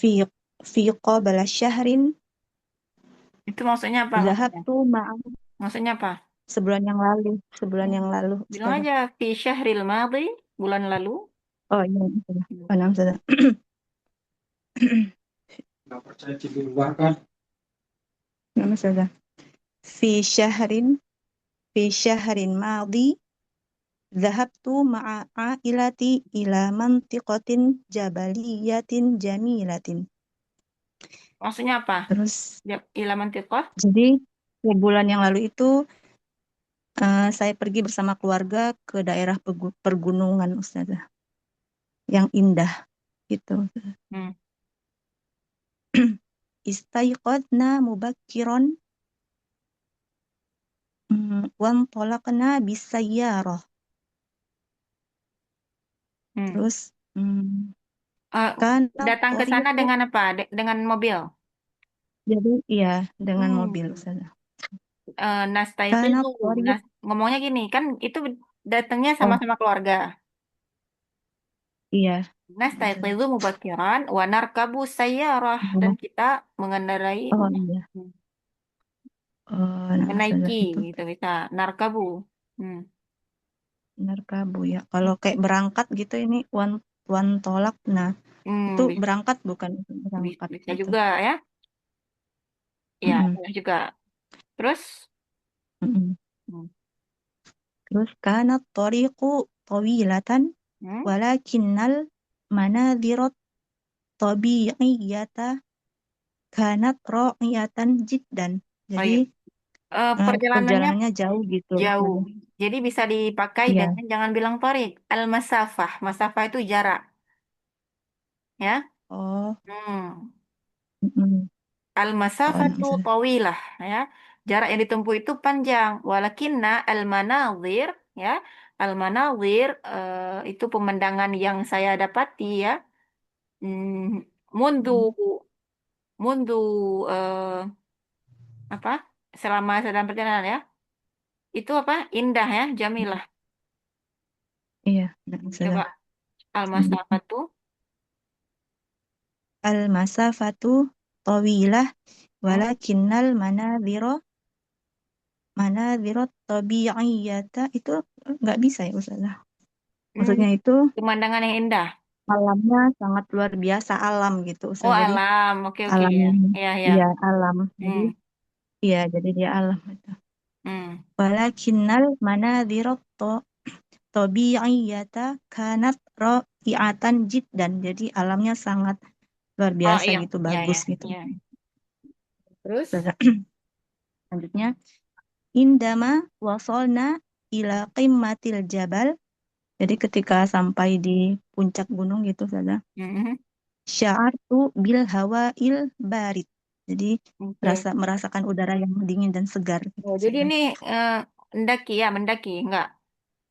fi fi qabla syahrin Itu maksudnya apa? zahabtu ma'a Maksudnya apa? sebulan yang lalu, Bilang Ustazah. aja fi syahril madhi, bulan lalu. Oh iya, Ustazah. Oh, nah, Ustazah. Nggak percaya di luar kan? Nah, Ustazah. Fi syahrin madhi zahabtu ma'a ailati ila mantiqatin jabaliyatin jamilatin. Maksudnya apa? Terus Ila mantiqah? jadi bulan yang lalu itu saya pergi bersama keluarga ke daerah pergunungan Ustazah yang indah gitu. Hmm. Istaiqadna mubakkiran wan tolakna bisayyarah. Terus kan Datang ke sana dengan apa? Dengan mobil? Jadi iya dengan mobil Ustazah. Nastaiqizu. Ngomongnya gini, kan itu datangnya sama-sama keluarga. Iya. Nastaiqizu mubakiran wa narkabu sayyarah, dan kita mengendarai Oh iya. menaiki gitu bisa narkabu. Narkabu ya. Kalau kayak berangkat gitu ini wan tolak. Nah, itu berangkat bukan berangkat bisa gitu. juga ya. Ya, bisa juga. Terus Terus kanat tariqu tawilatan walakinnal manadhirat tabi'iyata kanat ra'iyatan jiddan. Jadi perjalanannya jauh gitu. Jauh. Jadi bisa dipakai Iya. dengan jangan bilang tarik. Al-masafah. Masafah itu jarak. Ya. Oh. Al-masafatu tawilah, ya. Jarak yang ditempuh itu panjang. Walakinna al-manazir, ya. Al-manazir itu pemandangan yang saya dapati, ya. Mundu mundu apa? Selama sedang perjalanan, ya. Itu apa? Indah, ya, jamilah. Iya, Coba al-masafatu al-masafatu tawilah walakinnal manadhiro tabi'iyata itu nggak bisa ya Ustazah. Maksudnya itu pemandangan yang indah. alamnya sangat luar biasa alam gitu Oh, Ustazah. Jadi alam. Oke, alam ya. Iya, ya. iya alam. Jadi iya jadi dia alam gitu. Walakinnal manadhiro tabi'iyata kanat ra'iatan jiddan. Jadi alamnya sangat luar biasa gitu, bagus gitu. Terus? Selanjutnya, indama wasolna ila qimmatil jabal. Jadi ketika sampai di puncak gunung gitu, Ustazah. Sya'artu bil hawa'il barid. Jadi merasakan udara yang dingin dan segar. Gitu, oh, jadi ini mendaki ya, mendaki, enggak?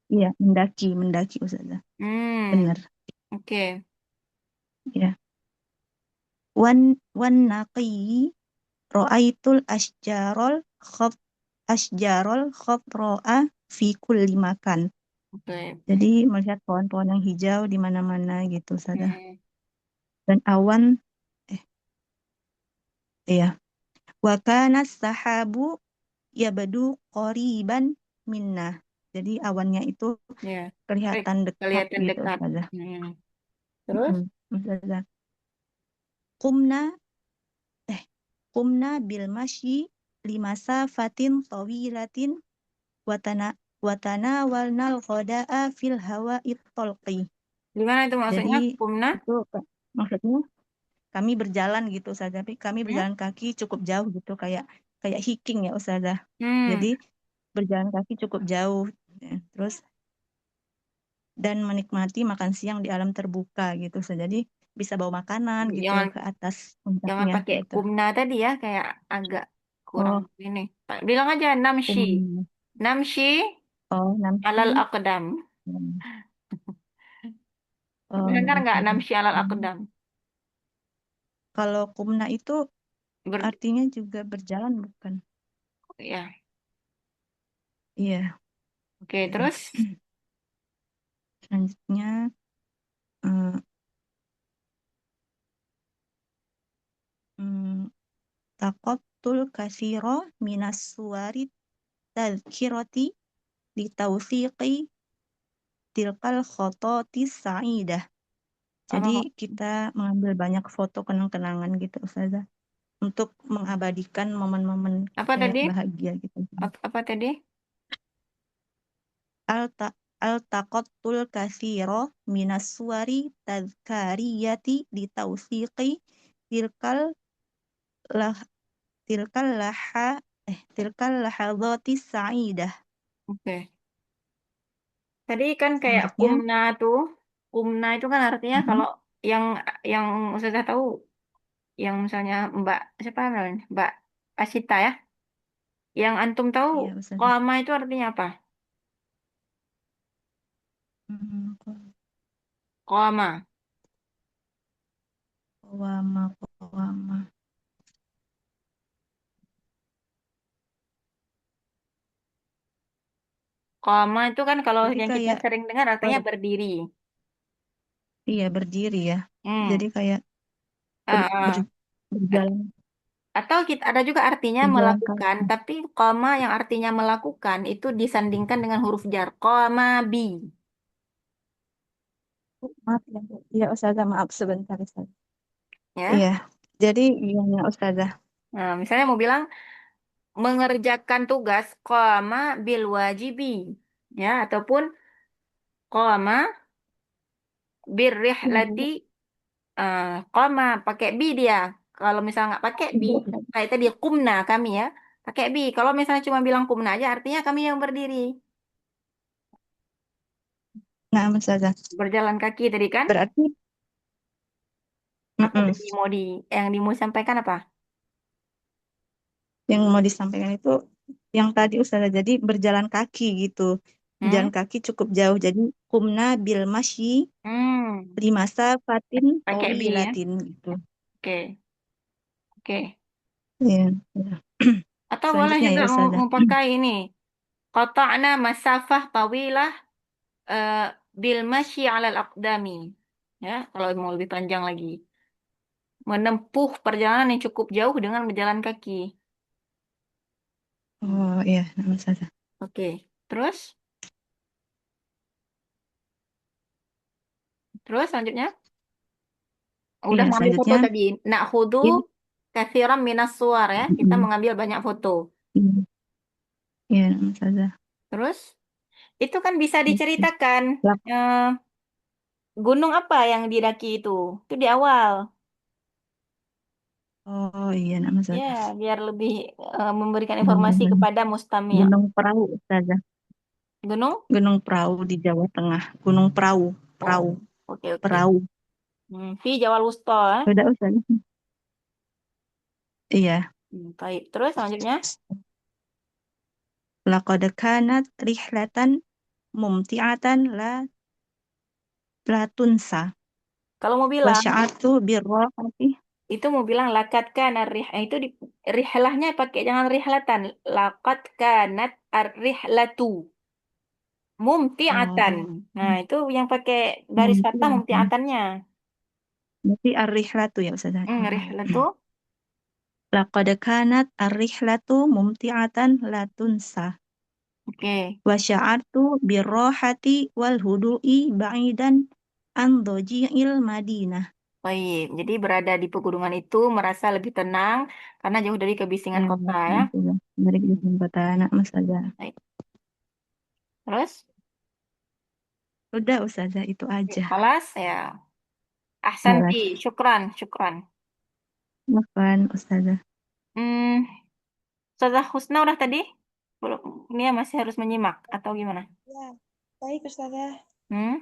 Iya, mendaki Ustazah. Benar. Oke. Ya. Wan naqi ra'aitul asjarol khopro'a fi kulli makan. Jadi melihat pohon-pohon yang hijau di mana-mana gitu, Ustazah. Dan awan wa kana sahabu yabdu qoriban minna. Jadi awannya itu kelihatan dekat gitu, Ustazah. Terus? Ustazah. Qumna bil masyi limasafatin tawilatin watana walnal khoda'a fil hawa'it tolqi. Gimana itu maksudnya? Jadi Qumna? itu maksudnya kami berjalan gitu Ustazah, tapi kami berjalan kaki cukup jauh gitu kayak hiking ya Ustazah. Jadi berjalan kaki cukup jauh ya. Terus dan menikmati makan siang di alam terbuka gitu Ustazah. Jadi bisa bawa makanan gitu ke atas puncaknya. Jangan pakai gitu. kumna tadi ya, kayak agak kurang ini. Bilang aja namshi. Namshi alal aqdam. Dengar nggak namshi alal aqdam? Kalau kumna itu artinya juga berjalan bukan? Iya. Iya. Oke, terus? Selanjutnya taqattul katsira minas suwari tadhkirati litausiqi tilkal khototis sa'idah. Jadi kita mengambil banyak foto kenang-kenangan gitu Ustazah untuk mengabadikan momen-momen Apa kayak tadi? bahagia gitu. Apa tadi? Al-taqattul katsira minas suwari tadhkariyati litausiqi tilkal lah tilkal lahadhatis sa'idah. Oke. Tadi kan kayak Selanjutnya, kumna itu kan artinya kalau yang Ustazah tahu, yang misalnya Mbak siapa namanya? Mbak Asita ya. Yang antum tahu, iya Ustazah. qama itu artinya apa? Hmm, Qama. Qawama. Qama itu kan kalau Jadi yang kita kayak sering dengar artinya berdiri. iya berdiri ya. Hmm. Jadi kayak Ah, ah. berjalan Atau kita ada juga artinya melakukan, kaki. tapi koma yang artinya melakukan itu disandingkan dengan huruf jar. Koma bi, Maaf ya, iya Ustazah, maaf sebentar Ustazah. ya. Iya, jadi gimana Ustazah? Nah, misalnya mau bilang mengerjakan tugas koma bil wajibi, ya, ataupun koma bir rihlati, koma pakai bi dia. Kalau misalnya nggak pakai bi, kayak tadi kumna kami ya, pakai bi. Kalau misalnya cuma bilang kumna aja, artinya kami yang berdiri, Nah, Ustazah. berjalan kaki tadi kan? Berarti Apa tadi yang mau sampaikan apa? yang mau disampaikan itu yang tadi Ustazah, jadi berjalan kaki gitu. Berjalan kaki cukup jauh. Jadi kumna bil masyi limasa fatin Pakai bi ya. tawilatin gitu. Oke. Oke. Iya. Atau boleh Selanjutnya juga ya Ustazah. mau pakai ini. Qata'na masafah tawilah eh, bil masyi 'alal aqdami. Ya, kalau mau lebih panjang lagi. Menempuh perjalanan yang cukup jauh dengan berjalan kaki. Oh iya, Ustazah. Oke. Terus? Terus selanjutnya? Udah Iya, mengambil foto selanjutnya. tadi. Nak khudu kathiran minas suar ya. Kita mengambil banyak foto. Iya, Ustazah. Terus? Itu kan bisa diceritakan. Gunung apa yang didaki itu? Itu di awal. Oh iya, Ya, Ustazah. biar lebih memberikan informasi kepada mustami'. Gunung Perahu, Ustazah. Gunung? Gunung Perahu di Jawa Tengah. Gunung Perahu. Perahu. Oke, oke. Perahu. Fi Jawal Wusta. Udah, Ustazah. Iya. Baik. Terus selanjutnya? Laqad kanat rihlatan mumti'atan la tunsa. Kalau mau bilang Wasya'atu birrohati. itu mau bilang lakat kanat itu rihlahnya pakai jangan rihlatan. Lakat kanat rihlatu mumti'atan. Nah, itu yang pakai baris fathah mumti'atannya. Berarti ar-rihlatu ya Ustazah. Rihlatu. Laqad kanat ar-rihlatu mumti'atan la tunsa. Oke. Wasya'atu birrohati wal hudu'i ba'idan an doji'il Madinah. Baik, jadi berada di pegunungan itu merasa lebih tenang karena jauh dari kebisingan kota ya. Dari kebisingan kota, anak Ustazah. Baik. Terus? Udah Ustazah, itu aja. Kelas ya. Ahsanti, syukran, syukran. Maafkan Ustazah. Ustazah Husna udah tadi? Belum, ini ya masih harus menyimak atau gimana? Ya, baik Ustazah.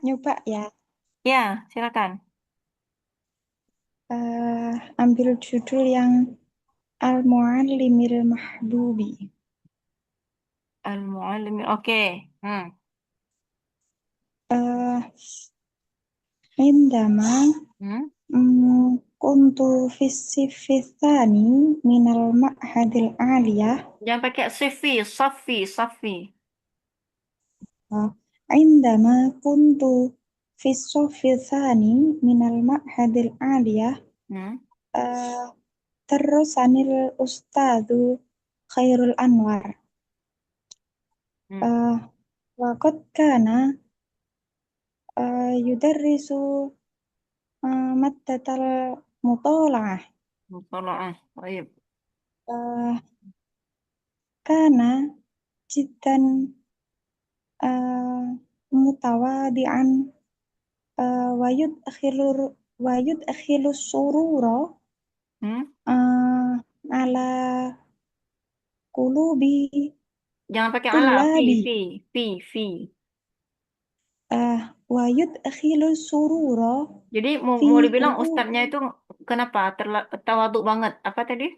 Nyoba ya. Ya, silakan. Ambil judul yang Al-Mu'allimil Mahbubi. Al-Mu'allimil, oke. Indama kuntu fis-sifithani minal ma'hadil aliyah. Jangan pakai safi. Indama kuntu fis-sifithani minal ma'hadil aliyah. terus sanil ustadu Khairul Anwar. Waqad kana yudarrisu maddatal mutola'ah. Mutola'ah. Baik. Kana jiddan mutawadi'an wa yudkhilu surura ala qulubi Jangan pakai ala, tullabi fi. wa yudkhilu surura Jadi fi mau dibilang qulubi ustadznya itu kenapa tawaduk banget? Apa tadi?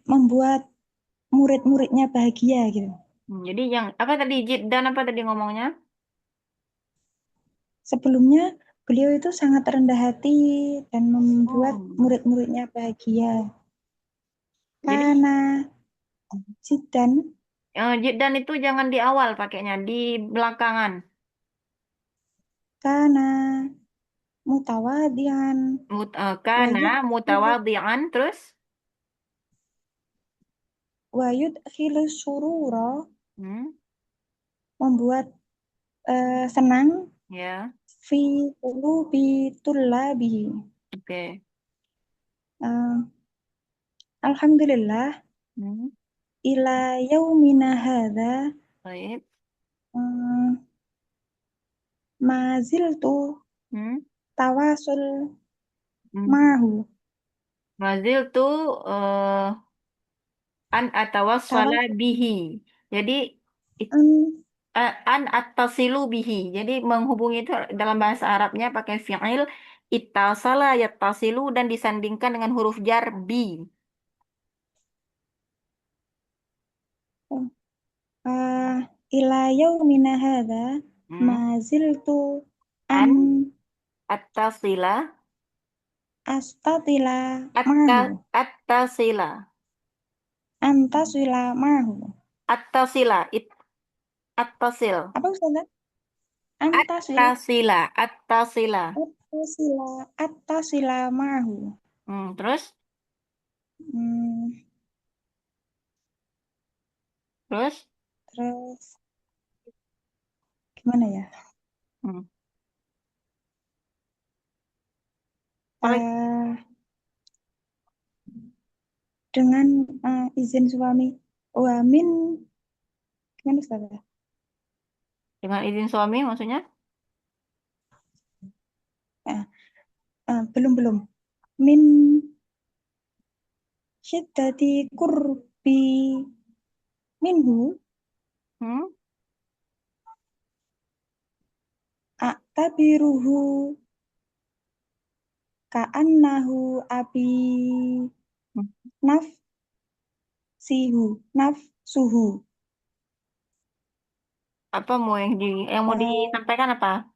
membuat murid-muridnya bahagia gitu. Jadi yang apa tadi dan apa tadi ngomongnya? Sebelumnya beliau itu sangat rendah hati dan membuat murid-muridnya bahagia. Jadi Karena jiddan jiddan itu jangan di awal pakainya, di belakangan. karena mutawadian Kana mutawadhi'an terus wa yudkhilu surura membuat senang ya. fi qulubi tullabihi. Oke. Alhamdulillah ila yaumina hadza Baik. maziltu tawasul mahu. Mazil tuh an atawassala bihi. Jadi an attasilu bihi. Jadi menghubungi itu dalam bahasa Arabnya pakai fi'il ittasala yattasilu dan disandingkan dengan huruf jar bi. Ila yaumina hadza maziltu an attasila astatila mahu. attasila Antasila mahu. attasila attasil. Apa Ustazah? Attasila Attasila mahu. Terus Terus gimana ya? Dengan izin suami. Wamin gimana Ustazah? Dengan izin suami maksudnya? Belum. Min syiddati kurbi minhu a'tabiruhu ka'annahu abi nafsuhu. Apa mau yang mau disampaikan apa?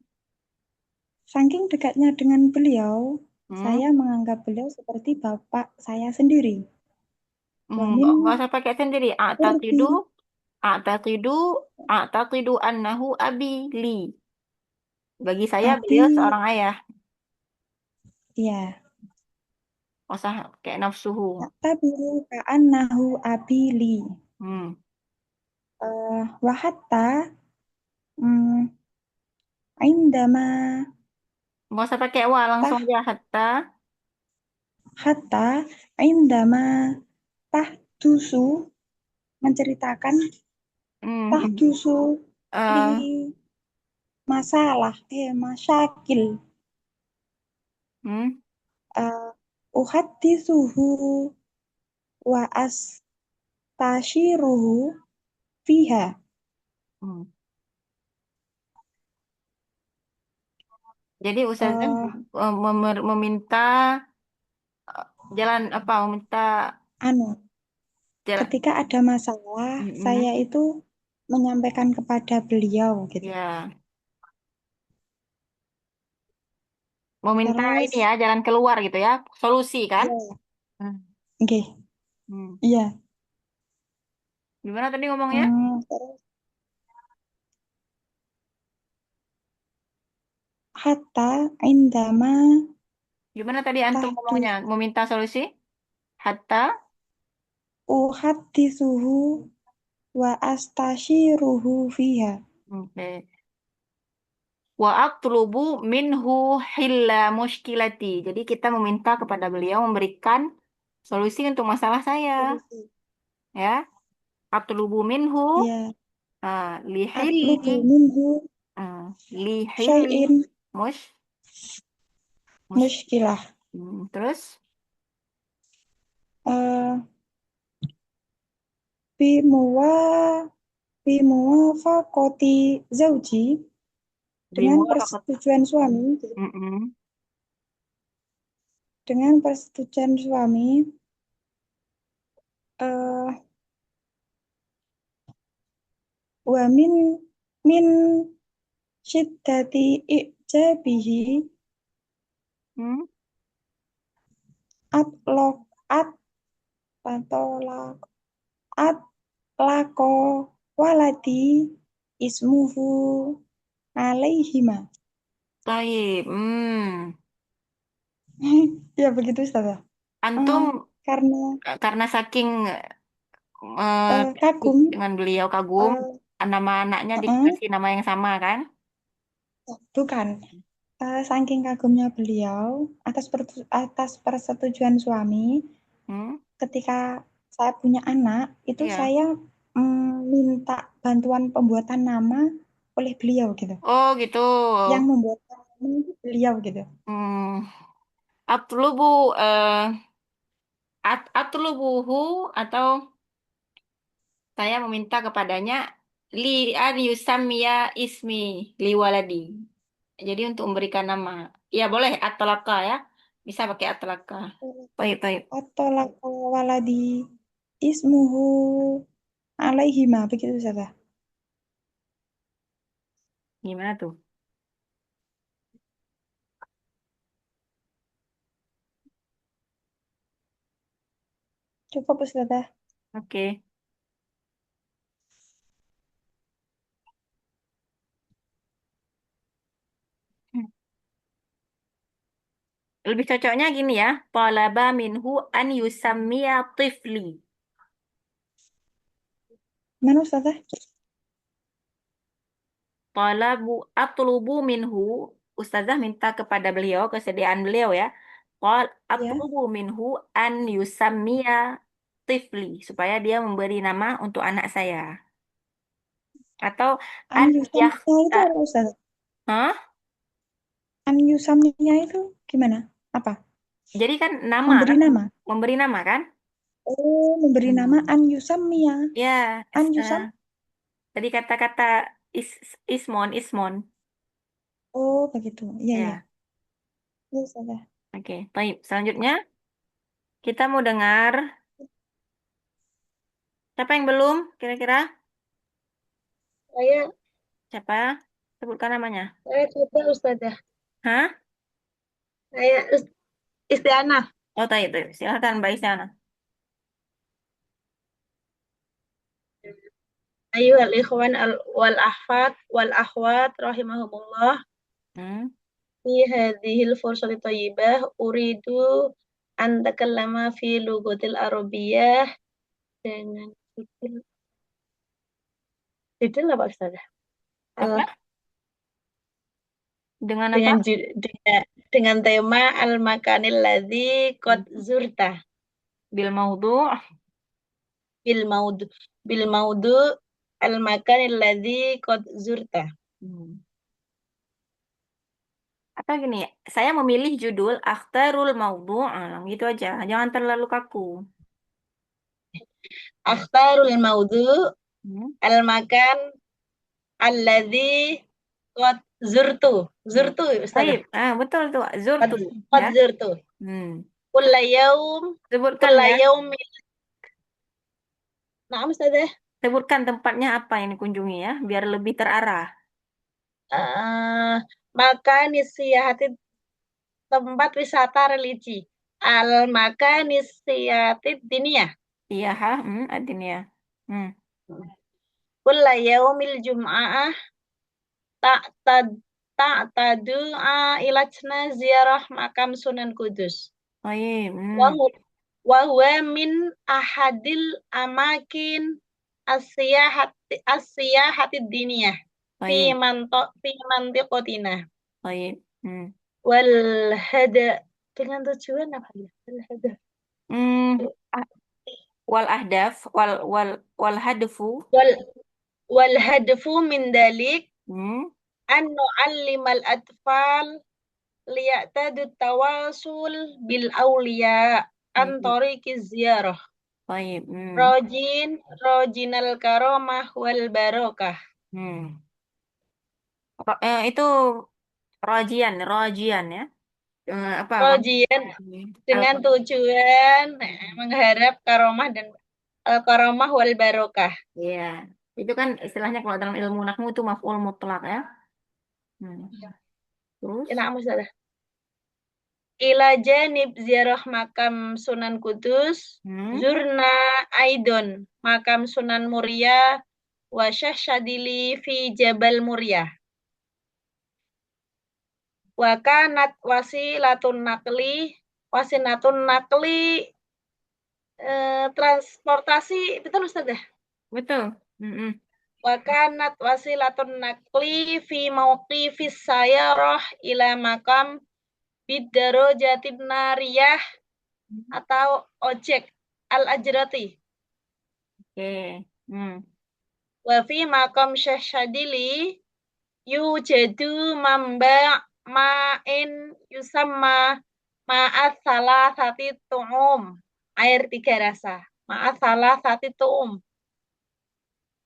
Saking dekatnya dengan beliau, saya menganggap beliau seperti bapak saya sendiri. Nggak usah pakai sendiri. A'taqidu annahu abi li. Bagi saya beliau seorang ayah. Iya. Nggak usah kayak nafsuhu. Tabiru ka'annahu abi li. Wa hatta indama nggak usah pakai wa langsung aja hatta indama tahdusu menceritakan tahdusu li masyakil uhaddithuhu wa astashiruhu fiha. Jadi Ustazah meminta jalan apa? Meminta ketika ada masalah, saya itu menyampaikan kepada beliau gitu. Ya. Meminta ini ya, jalan keluar gitu ya, solusi kan? Oke. Iya. Gimana tadi ngomongnya? Hatta indama. Gimana tadi antum ngomongnya? Meminta solusi? hatta uhaddithuhu wa astashiruhu fiha. oke. Wa atlubu minhu hilla muskilati. Jadi kita meminta kepada beliau memberikan solusi untuk masalah saya, Solusi. ya. Atlubu minhu Ya, lihilli atlubu minhu lihilli syai'in mush muskilah. terus Fi muwafaqati zauji dengan persetujuan suami. Dengan persetujuan suami wa min syiddati ijabihi atlaqo waladi ismuhu alaihima. Taib. Ya begitu Ustazah. Antum karena saking kagum dengan beliau, kagum nama anaknya dikasih nama yang sama kan? Bukan. Saking kagumnya beliau atas persetujuan suami, ketika saya punya anak, itu saya minta bantuan pembuatan nama oleh beliau gitu. Oh gitu. Yang membuat nama itu beliau gitu. Atlubuhu atau saya meminta kepadanya li an yusammiya ismi liwaladi. Jadi untuk memberikan nama. Ya boleh atlaka ya. Bisa pakai atlaka. Baik. Atlaka waladi ismuhu alaihima. Begitu saja. Gimana tuh? Cukup Ustazah. Oke. Lebih cocoknya gini ya. Talaba minhu an yusammiya tifli. Mana Ustazah? Atlubu minhu. Ustazah minta kepada beliau, kesediaan beliau ya. Atlubu minhu an yusammiya tifli. Supaya dia memberi nama untuk anak saya. Atau an yusammiya itu apa Ustazah? An yusammiya itu gimana? Apa? Jadi kan nama. Memberi nama. Memberi nama kan? Oh, memberi nama an yusammiya. Ya. An yusam. Tadi kata-kata ismon. Oh, begitu. Iya. Ya, sudah. Oke, baik. Selanjutnya kita mau dengar siapa yang belum kira-kira? Saya. Siapa? Sebutkan namanya. Saya coba Ustazah. Hah? Saya Istiana. Oh, baik. Silakan Mbak Istiana. Ayyuhal ikhwan wal ahfad wal akhwat rahimahumullah. Fi hadhil fursati thayyibah uridu an takallama fi lughatil arabiyyah dengan judul apa Ustazah? Dengan apa? Dengan tema al-makanil ladzi qad zurta. Bil maudu al-makanil ladzi qad zurta. Atau gini, saya memilih judul akhtarul maudu', gitu aja. Jangan terlalu kaku. Akhtarul maudu' al-makan alladzi qad zurtu. Zurtu Ustazah. Betul tuh, zurtu. Qad zurtu. Kulla yaum. Sebutkan kulla ya. yaumil. Nah, Ustazah. Sebutkan tempatnya apa yang dikunjungi ya, biar lebih terarah. Maka nisiyahati tempat wisata religi. Maka nisiyati diniyah. Iya, diniyah. Kulla yaumil jum'ah ta'tadu'a ilajna ziarah makam Sunan Kudus. Baik. wa huwa min ahadil amakin as-siyahati diniyah fi Baik. mantiqotina Baik. wal hada dengan tujuan apa ya? Wal hada. Ah, Wal ahdaf wal hadfu wal hadfu min dalik hmm. an nu'allimal atfal liya'tadu tawasul bil awliya an Baik. tariqi ziyarah Baik. rojinal karomah wal barokah. Itu rojian ya. Apa? Rojian dengan tujuan mengharap karomah dan karomah wal barokah. Iya, itu kan istilahnya kalau dalam ilmu nahwu itu maf'ul mutlak ya. Terus? Enak masalah. Ila janib ziarah makam Sunan Kudus, zurna aidon makam Sunan Muria, wa syadili fi Jabal Muria. Wa kanat wasilatun nakli transportasi, betul Ustaz ya? Betul. Wa kanat wasilatun nakli fi mauqifis sayarah ila makam bidarojatin nariyah atau ojek al-ajrati. Oke. Wa fi makam Syadili yujadu ma'in yusamma ma'at salasati tu'um. Air 3 rasa. Ma'at salasati tu'um.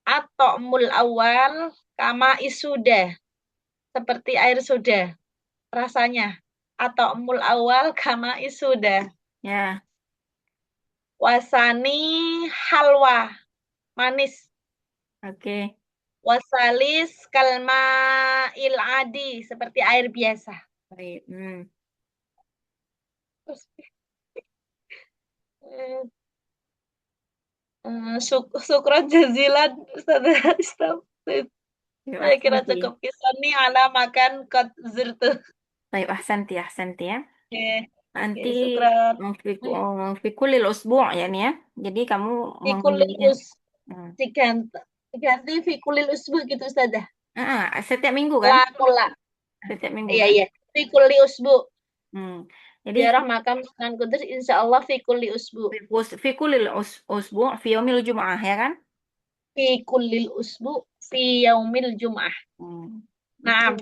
At-ta'mul awal kama isuda. Seperti air soda. Rasanya. At-ta'mul awal kama isuda. Ya. Wasani halwa. Manis. Oke. Wasalis kalma iladi. Seperti air biasa. Baik. Syukran jazilan Ustaz. Saya kira cukup kisah nih ala makan kot zirtu. Baik, ahsanti ya. Nanti syukran. fi kulil usbu' ya nih ya. Jadi kamu memilihnya diganti fi kulil usbu gitu Ustaz. Setiap minggu kan? Kula. Setiap minggu. Iya. Fi kulli usbu. Jadi ziarah makam Sunan Kudus insyaallah fi kulli usbu. Fi kullil usbu fi yaumil jum'ah ya kan? Fi kullil usbu fi yaumil jum'ah. Nah,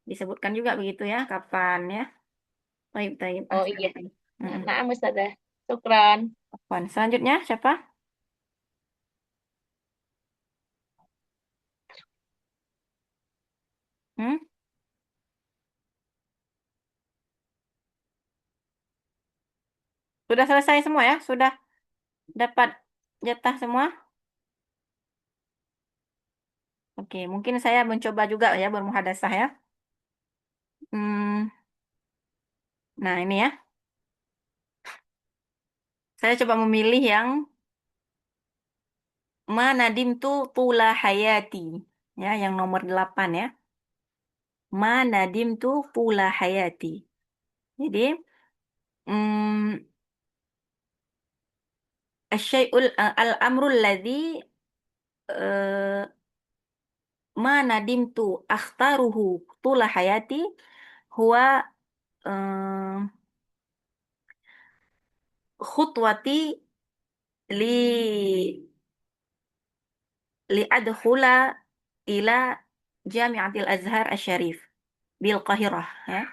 disebutkan juga begitu ya, kapan ya? Baik. Oh iya. Nah, Ustazah. Syukran. Selanjutnya siapa? Sudah selesai semua ya? Sudah dapat jatah semua? Oke, mungkin saya mencoba juga ya bermuhadasah ya. Nah, ini ya. Saya coba memilih yang manadimtu tula hayati. Ya, yang nomor 8 ya. Manadimtu tula hayati. Jadi, al-amrul ladzi ma nadimtu akhtaruhu tula hayati huwa khutwati li adkhula ila Jami'atil Azhar Asy-Syarif bil Qahirah ya.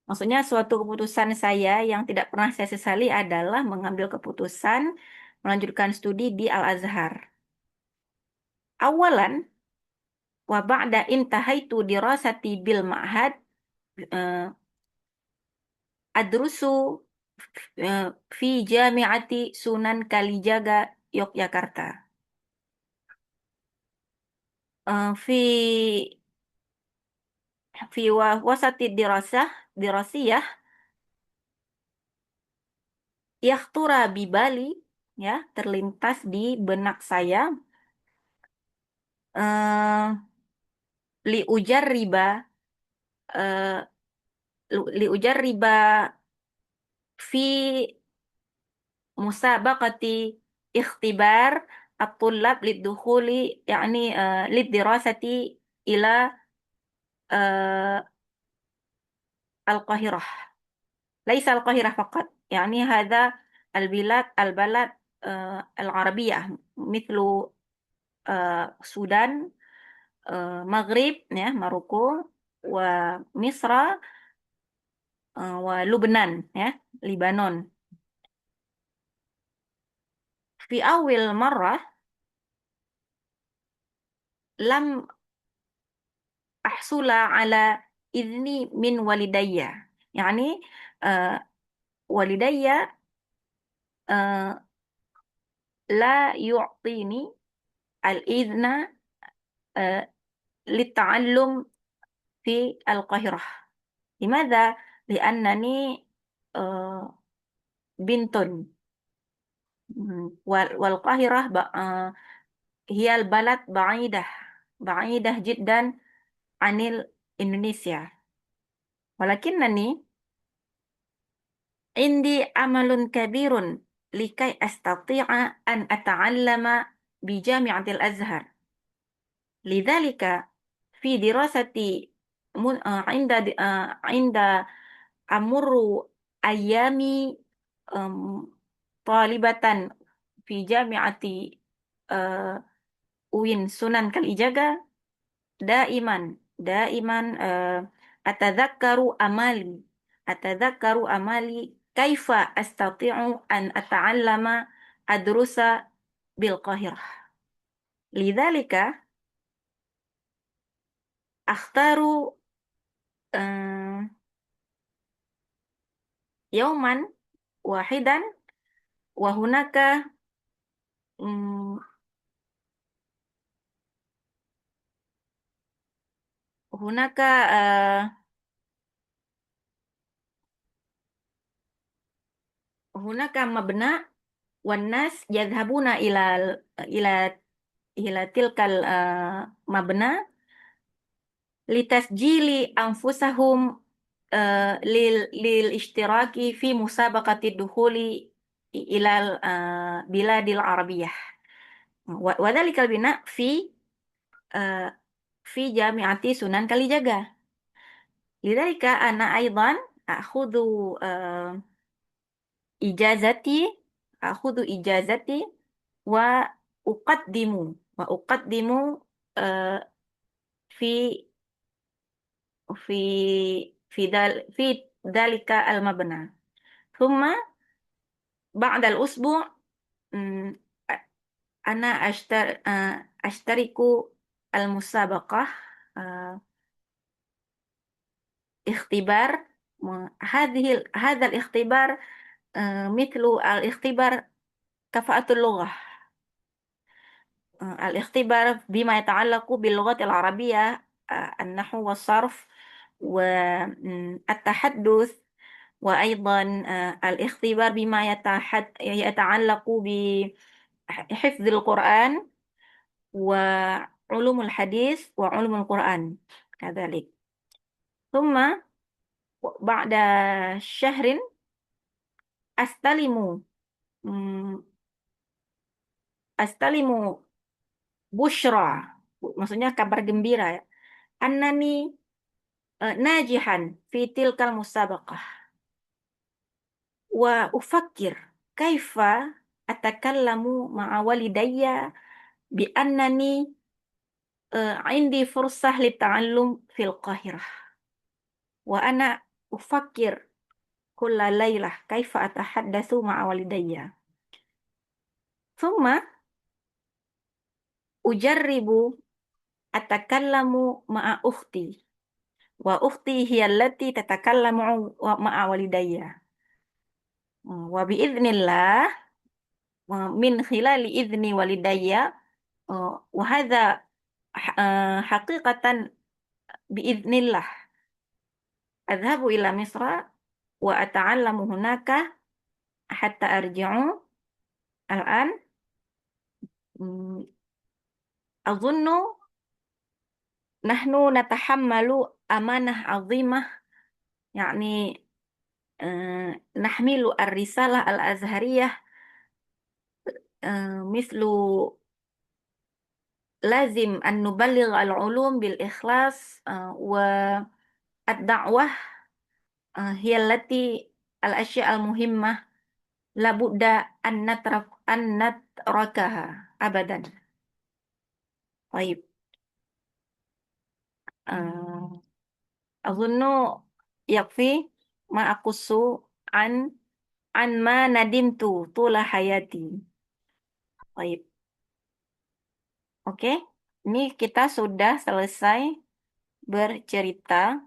Maksudnya suatu keputusan saya yang tidak pernah saya sesali adalah mengambil keputusan melanjutkan studi di Al-Azhar. Awalan wa ba'da intahaitu dirasati bil ma'had adrusu fi Jami'ati Sunan Kalijaga Yogyakarta. Fi wasati dirasiyah yakhtura bibali ya, terlintas di benak saya li ujar riba fi مسابقة اختبار الطلاب للدخول يعني للدراسة إلى القاهرة. ليس القاهرة فقط، يعني هذا البلد العربية مثل السودان، مغرب ya Maroko, ومصر ولبنان ya لبنان. في أول مرة لم أحصل على إذن من والدي، يعني والدي آه، لا يعطيني الإذن للتعلم في القاهرة. لماذا؟ لأنني بنت، والقاهرة هي البلد بعيدة جدا عن إندونيسيا، ولكنني عندي أمل كبير لكي أستطيع أن أتعلم بجامعة الأزهر. لذلك في دراستي عند أمر أيامي طالبة في جامعة UIN Sunan Kalijaga، دائما أتذكر أمالي كيف أستطيع أن أتعلم أدرس بالقاهرة. لذلك أختار يوما واحدا، وهناك هناك هناك مبنى والناس يذهبون إلى تلك المبنى لتسجيل أنفسهم للاشتراك في مسابقة الدخول إلى البلاد العربية. وذلك البناء في جامعة سنان كاليجاga. لذلك أنا أيضا أخذ إجازتي وأقدم في في ذلك المبنى. ثم بعد الأسبوع أنا أشترك المسابقة اختبار. هذا الاختبار مثل الاختبار كفاءة اللغة، الاختبار بما يتعلق باللغة العربية، النحو والصرف والتحدث، وأيضا الاختبار بما يتعلق بحفظ القرآن وعلوم الحديث وعلوم القرآن كذلك. ثم بعد شهر أستلم بشرى، maksudnya kabar gembira ya, أنني ناجحا في تلك المسابقة، وأفكر كيف أتكلم مع والدي بأنني عندي فرصة للتعلم في القاهرة، وأنا أفكر كل ليلة كيف أتحدث مع والدي. ثم أجرب أتكلم مع أختي، وأختي هي التي تتكلم مع والدي، وبإذن الله من خلال إذن والدي، وهذا حقيقة بإذن الله، أذهب إلى مصر وأتعلم هناك حتى أرجع. الآن أظن نحن نتحمل أمانة عظيمة، يعني نحمل الرسالة الأزهرية mislu lazim an nuballigh al-ulum bil ikhlas wa ad-da'wah hiya allati al-asya' al-muhimmah la budda an natrakaha abadan. Baik. Azunnu yakfi ma aqussu an ma nadimtu tula hayati. Baik. Oke, ini kita sudah selesai bercerita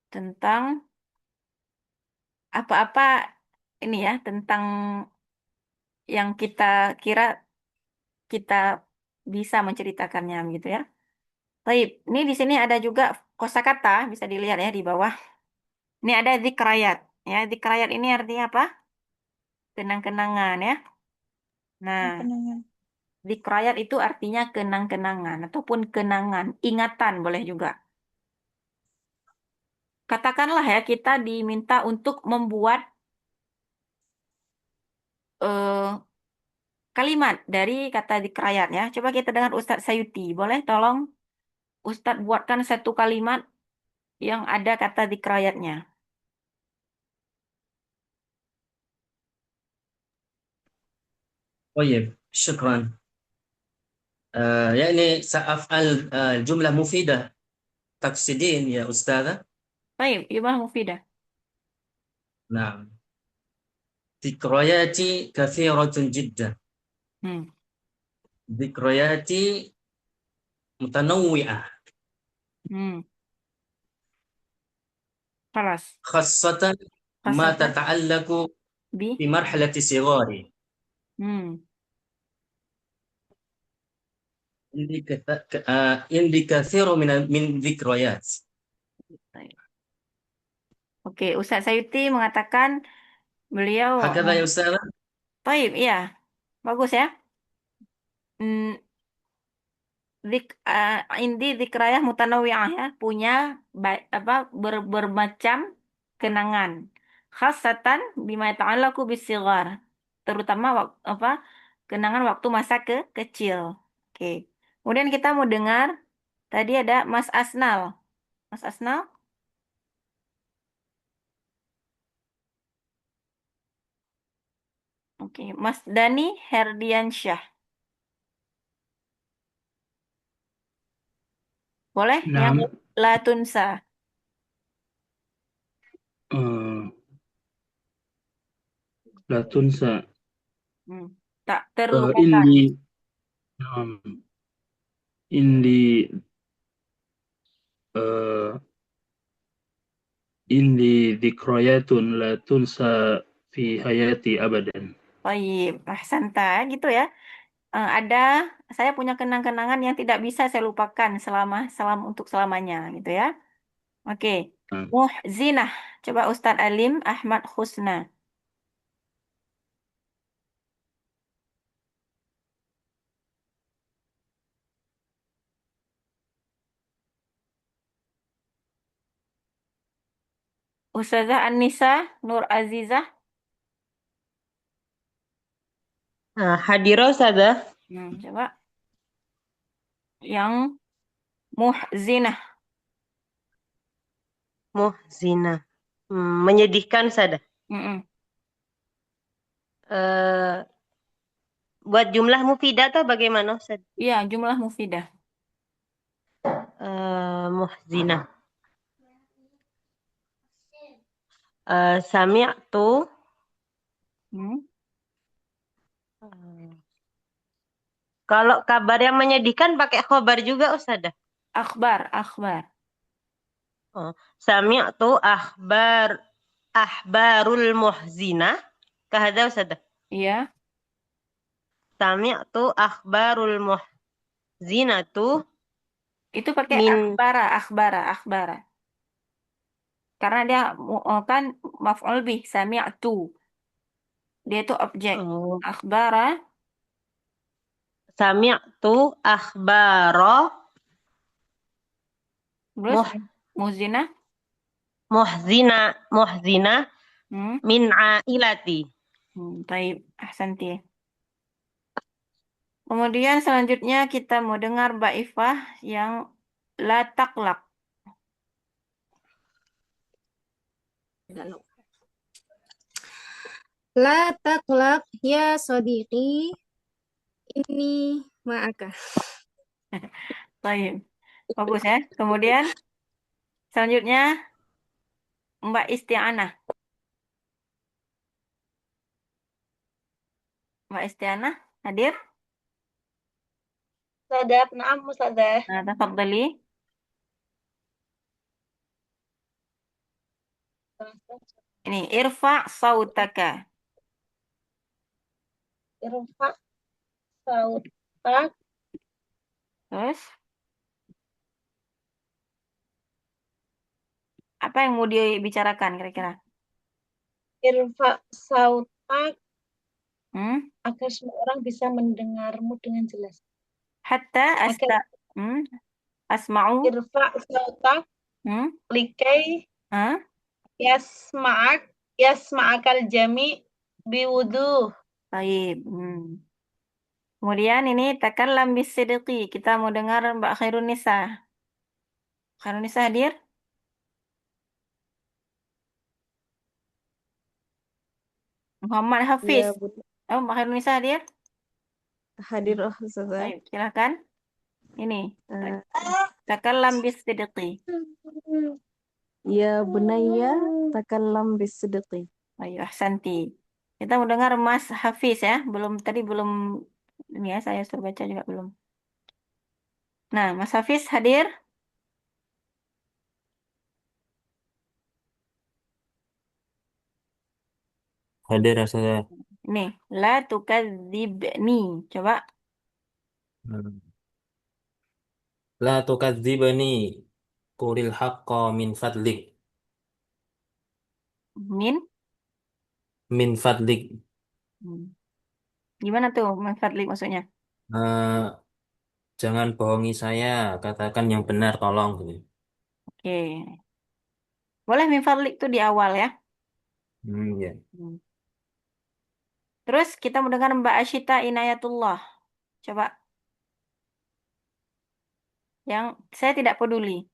tentang apa-apa ini ya, tentang yang kita kira kita bisa menceritakannya gitu ya. Baik, ini di sini ada juga kosakata, bisa dilihat ya di bawah. Ini ada dzikrayat. Ya, dzikrayat ini artinya apa? Kenang-kenangan ya. Nah, Kenangan. dzikrayat itu artinya kenang-kenangan ataupun kenangan, ingatan boleh juga. Katakanlah ya kita diminta untuk membuat kalimat dari kata dzikrayat ya. Coba kita dengar Ustadz Sayuti. Boleh tolong Ustadz buatkan satu kalimat yang ada kata dzikrayatnya. طيب شكرا. يعني سأفعل جملة مفيدة تقصدين يا أستاذة؟ طيب جملة مفيدة. نعم. ذكرياتي كثيرة جدا. ذكرياتي متنوعة. خلاص. خاصة ما تتعلق في مرحلة صغاري. عندي كثير من ذكريات. Oke, Ustaz Sayuti mengatakan beliau هكذا يا أستاذة؟ Baik, iya. Bagus ya. Indi dzikrayah mutanawwi'ah ya, punya bermacam kenangan. Khasatan bima ta'allaqu bisighar. Terutama kenangan waktu masa kecil. Oke. Kemudian kita mau dengar tadi ada Mas Asnal. Mas Asnal? Oke, Mas Dani Herdiansyah. Boleh? Yang la tunsa. La tunsa. Tak terlupakan. Indi dzikrayatun la tunsa fi hayati abadan. Baik, ahsanta gitu ya. Saya punya kenang-kenangan yang tidak bisa saya lupakan untuk selamanya gitu ya. Oke. Muhzinah. Coba Ustadz Alim Ahmad Husna. Ustazah An-Nisa Nur Azizah. Hadirah Ustazah. Coba. Yang muhzinah. Muhzinah. Menyedihkan Ustazah. Buat jumlah mufidah atau bagaimana Ustaz? Iya, jumlah mufidah. Muhzinah. Sami'tu. Kalau kabar yang menyedihkan pakai khobar juga Ustazah? Akhbar. Sami'tu akhbarul muhzinah. Kahada Ustazah? Iya. Sami'tu akhbarul muhzinatu. Itu pakai akhbara. Karena dia kan maf'ul bih, sami'tu. Dia itu objek. Akhbara. Sami'tu akhbara. Terus muhzina min ailati. Baik, ahsanti. Kemudian selanjutnya kita mau dengar Mbak Ifah yang la taqlaq. La taqlaq ya sadiqi ini ma'aka. Baik, bagus ya. Kemudian selanjutnya Mbak Isti'anah. Mbak Isti'anah hadir? Ustazah, naam Ustazah. Nah, tafadhali. Ini irfa sautaka. Irfa sautak. Terus apa yang mau dibicarakan kira-kira? Irfa sautak Hmm? agar semua orang bisa mendengarmu dengan jelas. Hatta Agar asma'u. irfa sautak likai Hah? yasma'akal jami biwuduh. Baik. Kemudian ini takallam bisidqi. Kita mau dengar Mbak Khairun Nisa. Khairun Nisa hadir? Muhammad Hafiz. Ya, Bu. Oh, Mbak Khairun Nisa hadir? Hadir, Ustazah. Baik, silakan. Ini. Takallam bisidqi. Ya bunayya takallam bisidqi. Ayo, ahsanti. Kita mau dengar Mas Hafiz ya. Tadi belum ini ya, saya suruh baca juga belum. Nah, Mas Hafiz hadir? Hadir Ustazah. Nih, la tukadzibni. Coba. La tukadzibani qulil haqqa min fadlik. Min fadlik. Gimana tuh min fadlik maksudnya? Jangan bohongi saya, katakan yang benar tolong. Oke. Boleh min fadlik tuh di awal ya. Ya. Terus kita mendengar Mbak Asyita Inayatullah. Coba. Yang saya tidak peduli.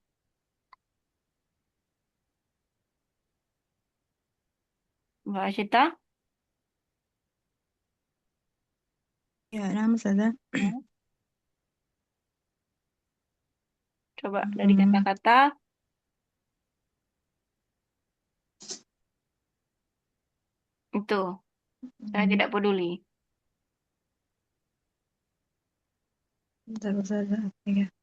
Mbak Asyita? Ya, nama Ustazah. Coba dari kata-kata. Itu. Saya tidak peduli. Bentar, Ustazah. Ya.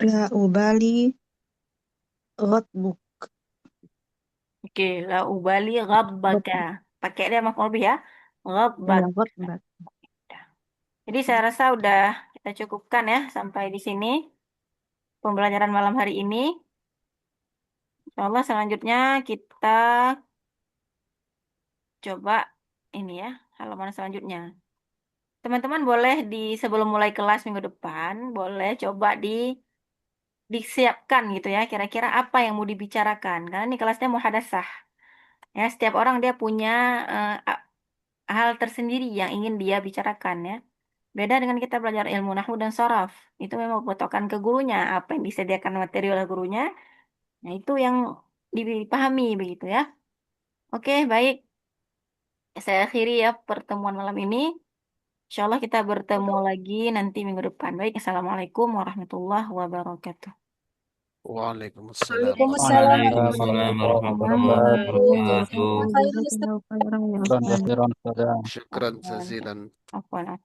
La ubali ghadbuk. Oke, la ubali ghabbaka. Pakai dia maf'ul bih ya. Ghabbak. Jadi saya rasa udah kita cukupkan ya sampai di sini pembelajaran malam hari ini. Insyaallah selanjutnya kita coba ini ya, halaman selanjutnya. Teman-teman boleh sebelum mulai kelas minggu depan, boleh coba disiapkan gitu ya, kira-kira apa yang mau dibicarakan. Karena ini kelasnya muhadasah. Ya, setiap orang dia punya hal tersendiri yang ingin dia bicarakan ya. Beda dengan kita belajar ilmu nahwu dan sharaf. Itu memang patokan ke gurunya, apa yang disediakan materi oleh gurunya. Nah, itu yang dipahami begitu ya. Oke, baik. Saya akhiri ya pertemuan malam ini. Insyaallah kita bertemu lagi nanti minggu depan. Baik, Assalamualaikum warahmatullahi wabarakatuh. Waalaikumsalam. Waalaikumsalam warahmatullahi wabarakatuh. Syukran jazilan. Afwan.